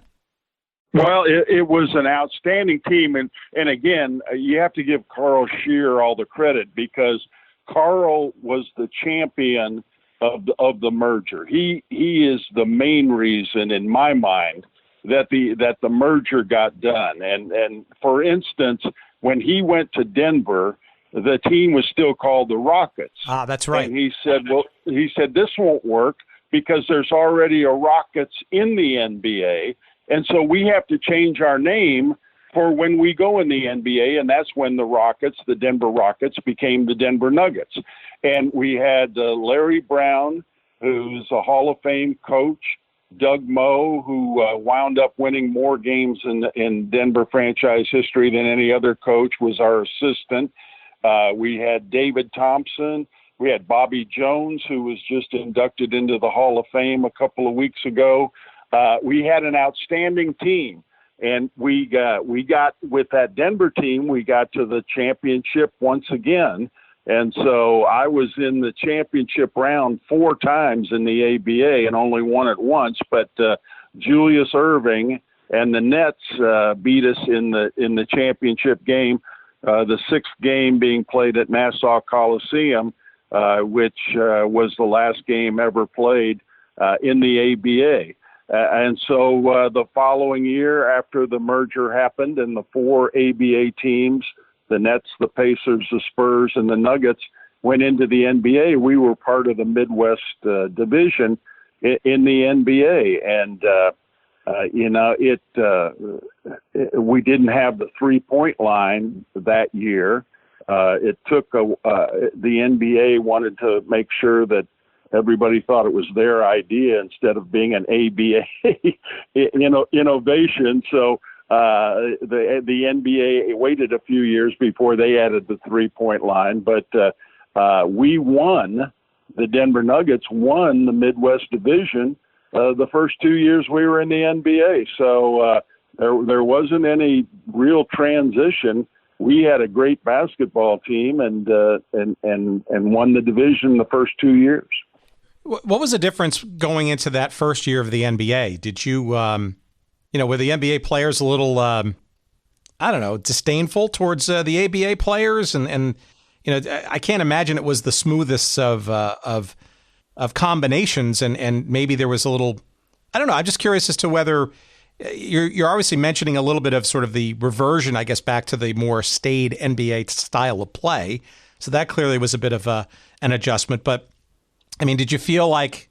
Well, it was an outstanding team. And again, you have to give Carl Scheer all the credit because Carl was the champion of the merger. He is the main reason in my mind that the merger got done. And for instance, when he went to Denver, the team was still called the Rockets. Ah, that's right. And he said, this won't work because there's already a Rockets in the NBA. And so we have to change our name for when we go in the NBA. And that's when the Denver Rockets became the Denver Nuggets. And we had Larry Brown, who's a Hall of Fame coach, Doug Moe, who wound up winning more games in Denver franchise history than any other coach, was our assistant. We had David Thompson. We had Bobby Jones, who was just inducted into the Hall of Fame a couple of weeks ago. We had an outstanding team, and we got with that Denver team, we got to the championship once again. And so I was in the championship round 4 times in the ABA and only won it once. But Julius Erving and the Nets beat us in the championship game, the 6th game being played at Nassau Coliseum, which was the last game ever played in the ABA. And so the following year, after the merger happened and the 4 ABA teams, the Nets, the Pacers, the Spurs, and the Nuggets, went into the NBA, we were part of the Midwest division in the NBA. And, we didn't have the 3-point line that year. It took the NBA wanted to make sure that everybody thought it was their idea instead of being an ABA innovation. So the NBA waited a few years before they added the 3-point line, but we won. The Denver Nuggets won the Midwest Division the first 2 years we were in the NBA. So there wasn't any real transition. We had a great basketball team and won the division the first 2 years. What was the difference going into that first year of the NBA? Did you, were the NBA players a little, disdainful towards the ABA players? And I can't imagine it was the smoothest of combinations. And maybe there was a little, I don't know. I'm just curious as to whether you're obviously mentioning a little bit of sort of the reversion, I guess, back to the more staid NBA style of play. So that clearly was a bit of an adjustment. But I mean, did you feel like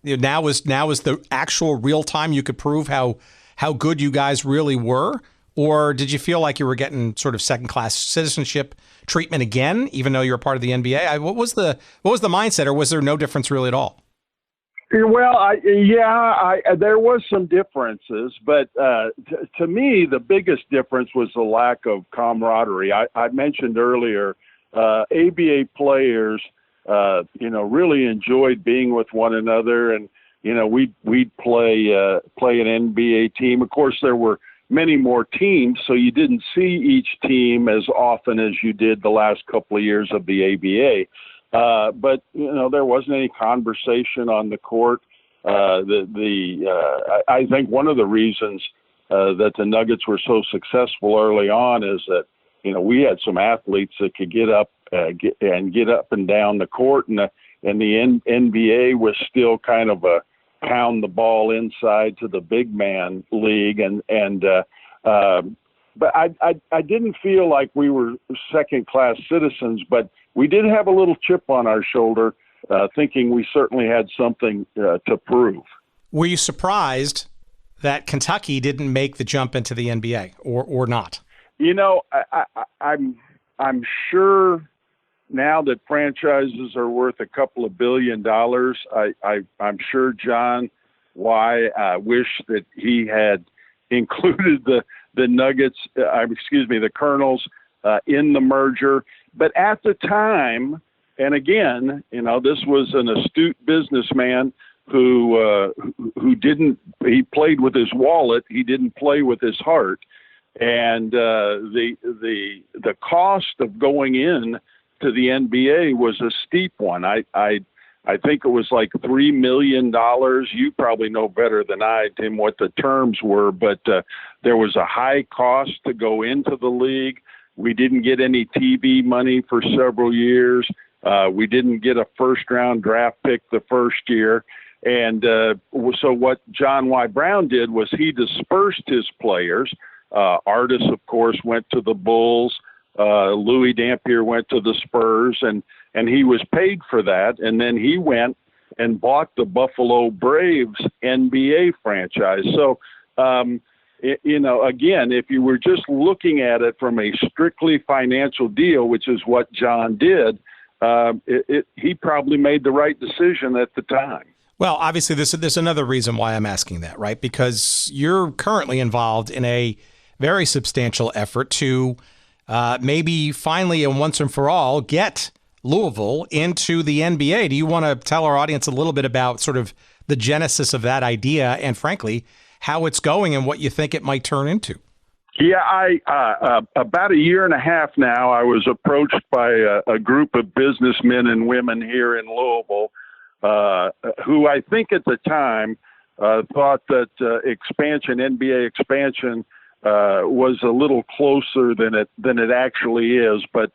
now was the actual real time you could prove how good you guys really were? Or did you feel like you were getting sort of second class citizenship treatment again, even though you're a part of the NBA? What was the mindset, or was there no difference really at all? Well, there was some differences, but to me, the biggest difference was the lack of camaraderie. I mentioned earlier, ABA players, really enjoyed being with one another, and we'd play an NBA team. Of course, there were many more teams, so you didn't see each team as often as you did the last couple of years of the ABA. But there wasn't any conversation on the court. I think one of the reasons that the Nuggets were so successful early on is that we had some athletes that could get up and down the court, and the NBA was still kind of a pound the ball inside to the big man league, but I didn't feel like we were second-class citizens, but we did have a little chip on our shoulder, thinking we certainly had something to prove. Were you surprised that Kentucky didn't make the jump into the NBA, or not? I'm sure now that franchises are worth a couple of $1 billion, I'm sure John Y. wished that he had included the Nuggets, the Colonels, in the merger. But at the time, and again, this was an astute businessman who he played with his wallet. He didn't play with his heart. And the cost of going in to the NBA was a steep one. I think it was like $3 million. You probably know better than I, Tim, what the terms were, but there was a high cost to go into the league. We didn't get any TV money for several years. We didn't get a first-round draft pick the first year. And so what John Y. Brown did was he dispersed his players. Artis, of course, went to the Bulls. Louis Dampier went to the Spurs, and he was paid for that. And then he went and bought the Buffalo Braves NBA franchise. So, again, if you were just looking at it from a strictly financial deal, which is what John did, he probably made the right decision at the time. Well, obviously, there's another reason why I'm asking that, right? Because you're currently involved in a very substantial effort to maybe finally and once and for all get Louisville into the NBA. Do you want to tell our audience a little bit about sort of the genesis of that idea and, frankly, how it's going and what you think it might turn into? Yeah, about a year and a half now, I was approached by a group of businessmen and women here in Louisville who I think at the time thought that NBA expansion was a little closer than it actually is. But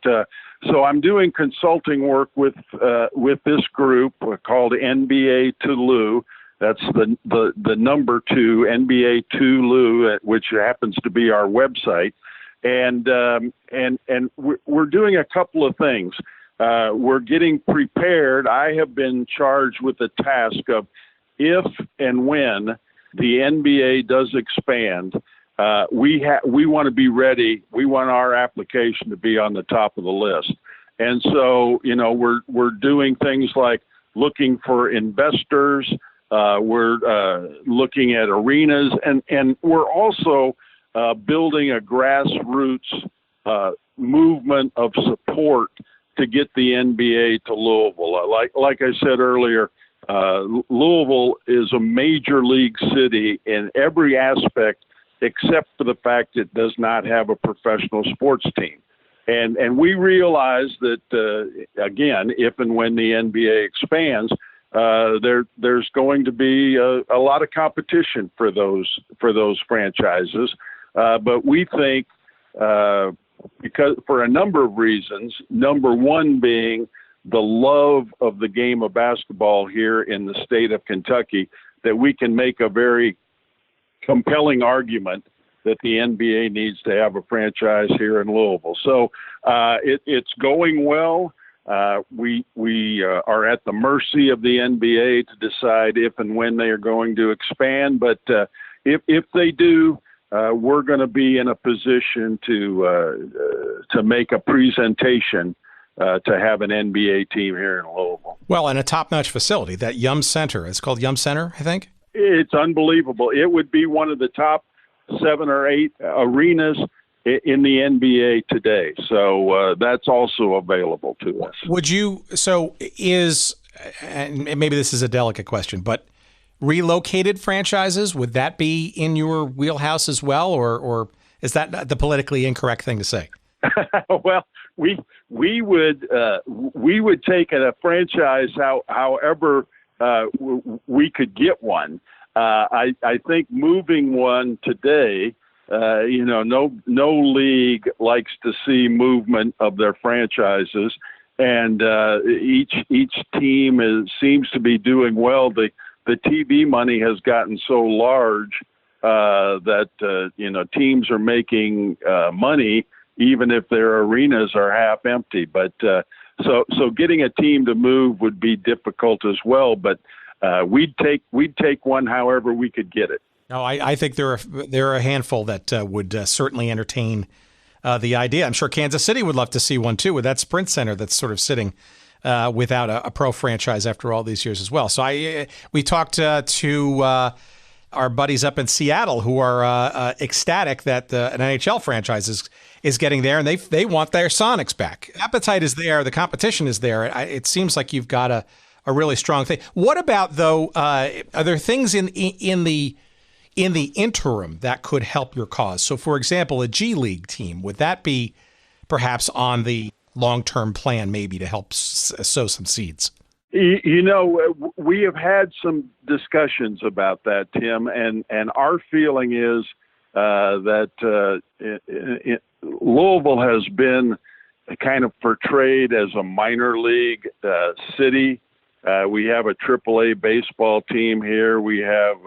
so I'm doing consulting work with this group called NBA to Lou. That's the number 2, NBA to Lou, which happens to be our website. And we're doing a couple of things. We're getting prepared. I have been charged with the task of if and when the NBA does expand, we want to be ready. We want our application to be on the top of the list. And so, we're doing things like looking for investors. We're looking at arenas, and we're also building a grassroots movement of support to get the NBA to Louisville. Like I said earlier, Louisville is a major league city in every aspect except for the fact it does not have a professional sports team. And we realize that, again, if and when the NBA expands, there's going to be a lot of competition for those franchises. But we think, because for a number of reasons, number one being the love of the game of basketball here in the state of Kentucky, that we can make a very compelling argument that the NBA needs to have a franchise here in Louisville. So it's going well. We are at the mercy of the NBA to decide if and when they are going to expand. But if they do, we're going to be in a position to make a presentation to have an NBA team here in Louisville. Well, and a top-notch facility, that Yum Center. It's called Yum Center, I think. It's unbelievable. It would be one of the top 7 or 8 arenas in the NBA today. So that's also available to us. And maybe this is a delicate question, but relocated franchises, would that be in your wheelhouse as well, or is that the politically incorrect thing to say? Well, we would take a franchise however we could get one. I think moving one today, no league likes to see movement of their franchises, and each team seems to be doing well. The TV money has gotten so large that teams are making money even if their arenas are half empty. But so getting a team to move would be difficult as well. But we'd take one however we could get it. No, I think there are a handful that would certainly entertain the idea. I'm sure Kansas City would love to see one too, with that Sprint Center that's sort of sitting without a pro franchise after all these years as well. So we talked to our buddies up in Seattle who are ecstatic that an NHL franchise is getting there, and they want their Sonics back. Appetite is there, the competition is there. It seems like you've got a really strong thing. What about though? Are there things in the interim that could help your cause? So, for example, a G League team, would that be perhaps on the long-term plan, maybe to help sow some seeds? We have had some discussions about that, Tim, and our feeling is that Louisville has been kind of portrayed as a minor league city. We have a AAA baseball team here. We have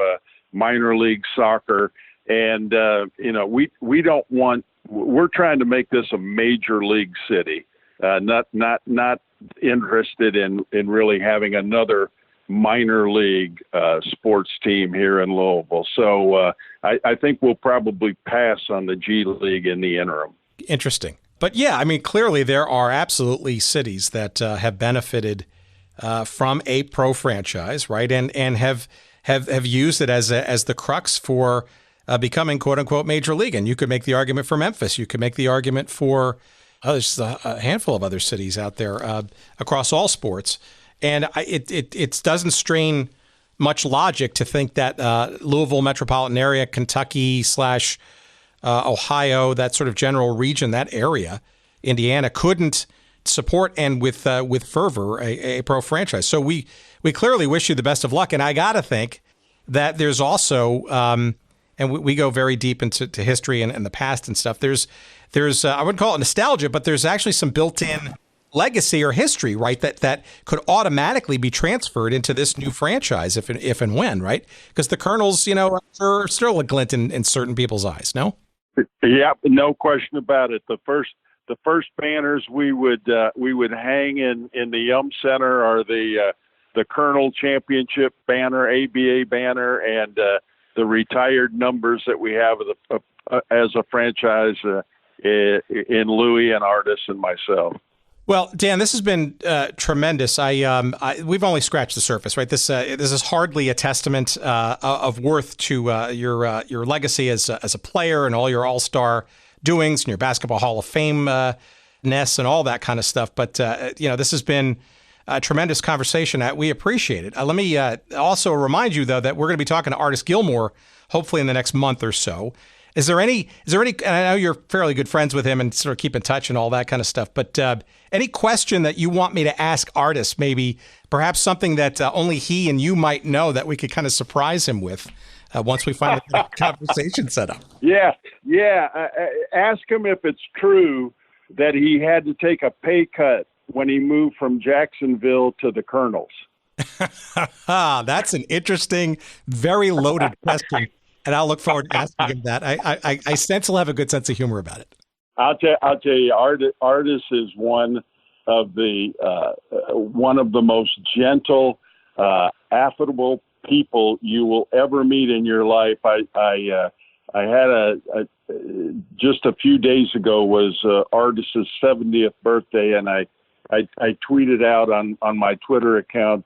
minor league soccer, and we don't want. We're trying to make this a major league city. Not interested in really having another minor league sports team here in Louisville. So I think we'll probably pass on the G League in the interim. Interesting. But yeah, I mean, clearly there are absolutely cities that have benefited from a pro franchise, right? And have used it as the crux for becoming quote unquote major league. And you could make the argument for Memphis. You could make the argument for there's a handful of other cities out there across all sports. And it doesn't strain much logic to think that Louisville metropolitan area, Kentucky / Ohio, that sort of general region, that area, Indiana, couldn't support and with fervor a pro franchise. So we clearly wish you the best of luck. And I got to think that there's also, and we go very deep into history and the past and stuff. There's I wouldn't call it nostalgia, but there's actually some built-in legacy or history, right? That could automatically be transferred into this new franchise if and when, right? Because the Colonels, are still a glint in certain people's eyes. No. Yeah, no question about it. The first banners we would hang in the Yum Center are the Colonel Championship banner, ABA banner, and the retired numbers that we have as a franchise in Louis and Artis and myself. Well, Dan, this has been tremendous. We've only scratched the surface, right? This is hardly a testament of worth to your legacy as a player and all your all-star doings and your basketball Hall of Fame-ness and all that kind of stuff. But this has been a tremendous conversation. We appreciate it. Let me also remind you, though, that we're going to be talking to Artis Gilmore hopefully in the next month or so. Is there any, and I know you're fairly good friends with him and sort of keep in touch and all that kind of stuff, but any question that you want me to ask Artis, maybe perhaps something that only he and you might know that we could kind of surprise him with once we find a conversation set up? Yeah. Ask him if it's true that he had to take a pay cut when he moved from Jacksonville to the Colonels. That's an interesting, very loaded question. And I'll look forward to asking him that. I sense he'll have a good sense of humor about it. I'll tell you, Artis is one of the most gentle, affable people you will ever meet in your life. I had just a few days ago was Artis's 70th birthday, and I I tweeted out on my Twitter account,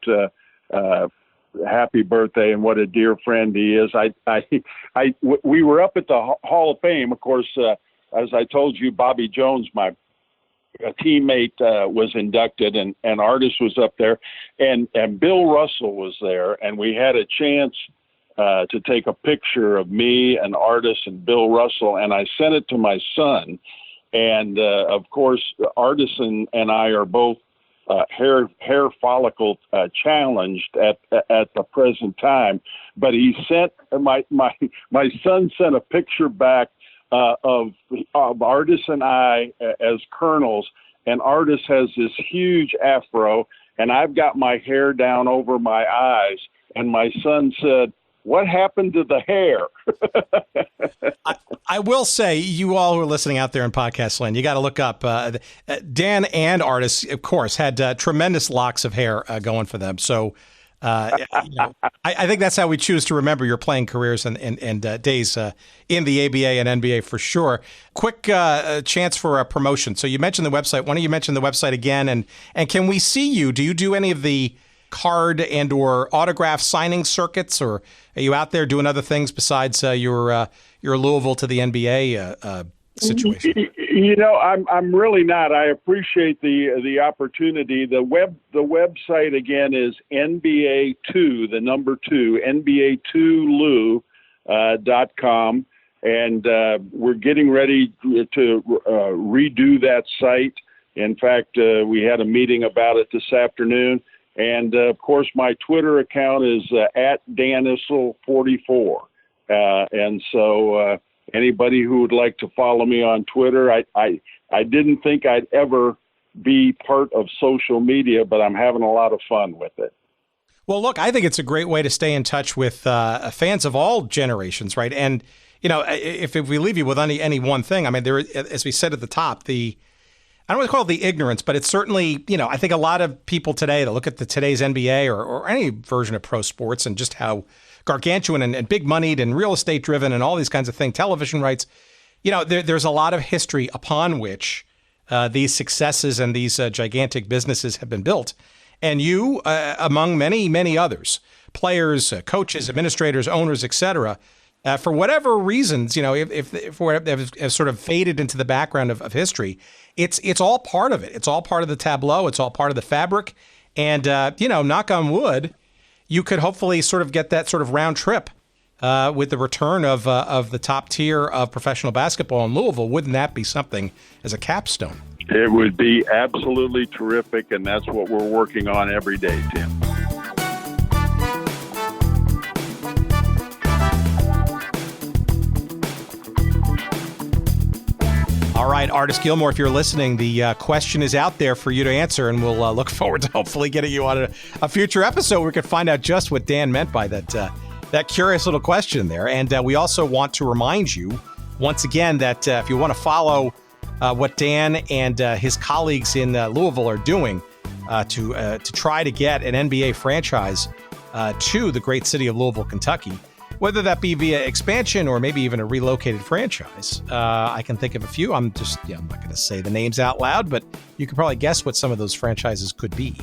happy birthday and what a dear friend he is. We were up at the Hall of Fame. Of course, as I told you, Bobby Jones, my teammate, was inducted, and Artis was up there, and Bill Russell was there, and we had a chance to take a picture of me and Artis and Bill Russell, and I sent it to my son. And of course, Artis and I are both hair follicle challenged at the present time. But he sent my son sent a picture back of Artis and I as colonels, and Artis has this huge afro, and I've got my hair down over my eyes. And my son said, "What happened to the hair?" I will say, you all who are listening out there in podcast land, you got to look up Dan and Artis, of course, had tremendous locks of hair going for them. So I think that's how we choose to remember your playing careers and days in the ABA and NBA for sure. Quick chance for a promotion. So you mentioned the website. Why don't you mention the website again? And can we see you? Do you do any of the card and or autograph signing circuits, or are you out there doing other things besides your Louisville to the NBA situation? I'm really not. I appreciate the opportunity. The website again is NBA2, the number 2, NBA2Lou.com, and we're getting ready to redo that site. In fact, we had a meeting about it this afternoon. And, of course, my Twitter account is at Dan Issel 44. And so anybody who would like to follow me on Twitter, I didn't think I'd ever be part of social media, but I'm having a lot of fun with it. Well, look, I think it's a great way to stay in touch with fans of all generations, right? And, if we leave you with any one thing, I mean, there, as we said at the top, I don't want to call it the ignorance, but it's certainly, I think a lot of people today that look at today's NBA or any version of pro sports and just how gargantuan and big moneyed and real estate driven and all these kinds of things, television rights, there's a lot of history upon which these successes and these gigantic businesses have been built. And you, among many, many others, players, coaches, administrators, owners, et cetera, for whatever reasons, if have sort of faded into the background of history, it's all part of it. It's all part of the tableau. It's all part of the fabric. And, knock on wood, you could hopefully sort of get that sort of round trip with the return of the top tier of professional basketball in Louisville. Wouldn't that be something as a capstone? It would be absolutely terrific, and that's what we're working on every day, Tim. All right, Artis Gilmore, if you're listening, the question is out there for you to answer, and we'll look forward to hopefully getting you on a future episode where we can find out just what Dan meant by that curious little question there. And we also want to remind you, once again, that if you want to follow what Dan and his colleagues in Louisville are doing to try to get an NBA franchise to the great city of Louisville, Kentucky, whether that be via expansion or maybe even a relocated franchise. I can think of a few. I'm not going to say the names out loud, but you can probably guess what some of those franchises could be.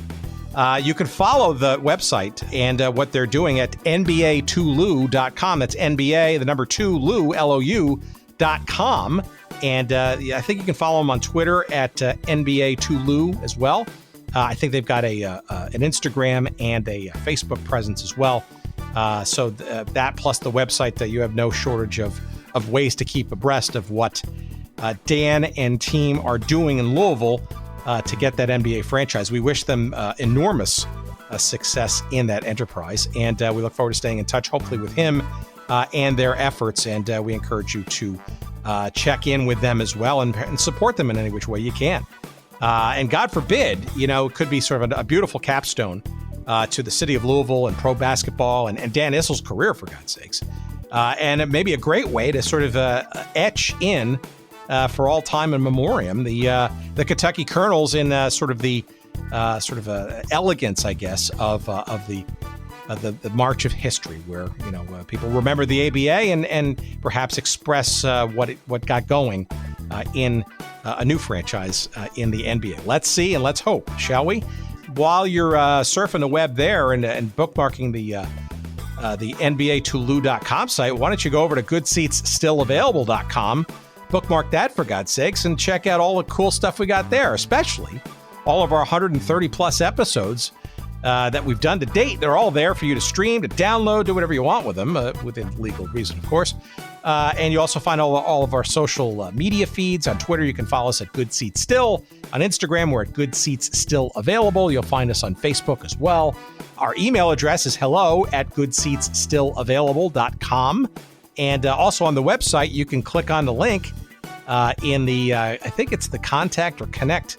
You can follow the website and what they're doing at NBA2Lou.com. That's NBA, the number 2, Lou, LOU.com. And I think you can follow them on Twitter at NBA2Lou as well. I think they've got an Instagram and a Facebook presence as well. So that plus the website, that you have no shortage of ways to keep abreast of what Dan and team are doing in Louisville to get that NBA franchise. We wish them enormous success in that enterprise, and we look forward to staying in touch, hopefully with him and their efforts, and we encourage you to check in with them as well and support them in any which way you can. And God forbid, it could be sort of a beautiful capstone to the city of Louisville and pro basketball and Dan Issel's career, for God's sakes. And it may be a great way to sort of etch in for all time in memoriam the Kentucky Colonels in sort of the elegance, I guess, of the march of history, where people remember the ABA and perhaps express what got going in a new franchise in the NBA. Let's see and let's hope, shall we? While you're surfing the web there and bookmarking the NBATulu.com site, why don't you go over to goodseatsstillavailable.com, bookmark that for God's sakes, and check out all the cool stuff we got there, especially all of our 130 plus episodes that we've done to date. They're all there for you to stream, to download, do whatever you want with them, within legal reason, of course. And you also find all of our social media feeds. On Twitter, you can follow us at Good Seats Still. On Instagram, we're at Good Seats Still Available. You'll find us on Facebook as well. Our email address is hello@goodseatsstillavailable.com. And also on the website, you can click on the link in the, I think it's the contact or connect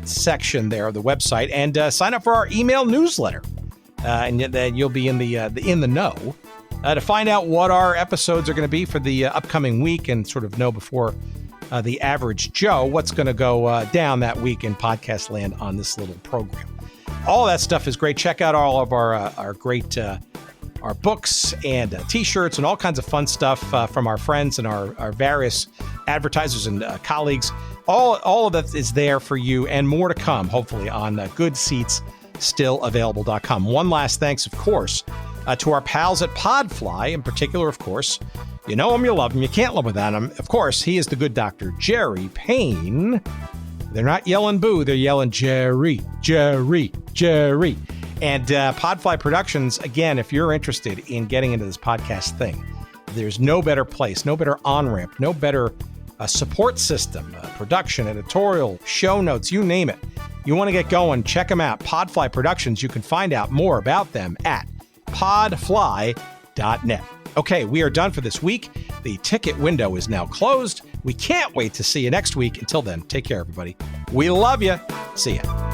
section there of the website, and sign up for our email newsletter. And then you'll be in the know. To find out what our episodes are going to be for the upcoming week and sort of know before the average Joe what's going to go down that week in podcast land on this little program. All that stuff is great. Check out all of our great our books and T-shirts and all kinds of fun stuff from our friends and our various advertisers and colleagues. All of that is there for you and more to come, hopefully, on goodseatsstillavailable.com. One last thanks, of course, to our pals at Podfly, in particular, of course. You know him, you love him, you can't live without him. Of course, he is the good Dr. Jerry Payne. They're not yelling boo, they're yelling Jerry, Jerry, Jerry. And Podfly Productions, again, if you're interested in getting into this podcast thing, there's no better place, no better on-ramp, no better support system, production, editorial, show notes, you name it. You want to get going, check them out. Podfly Productions, you can find out more about them at podfly.net. Okay, we are done for this week. The ticket window is now closed. We can't wait to see you next week. Until then, take care, everybody. We love you. See ya.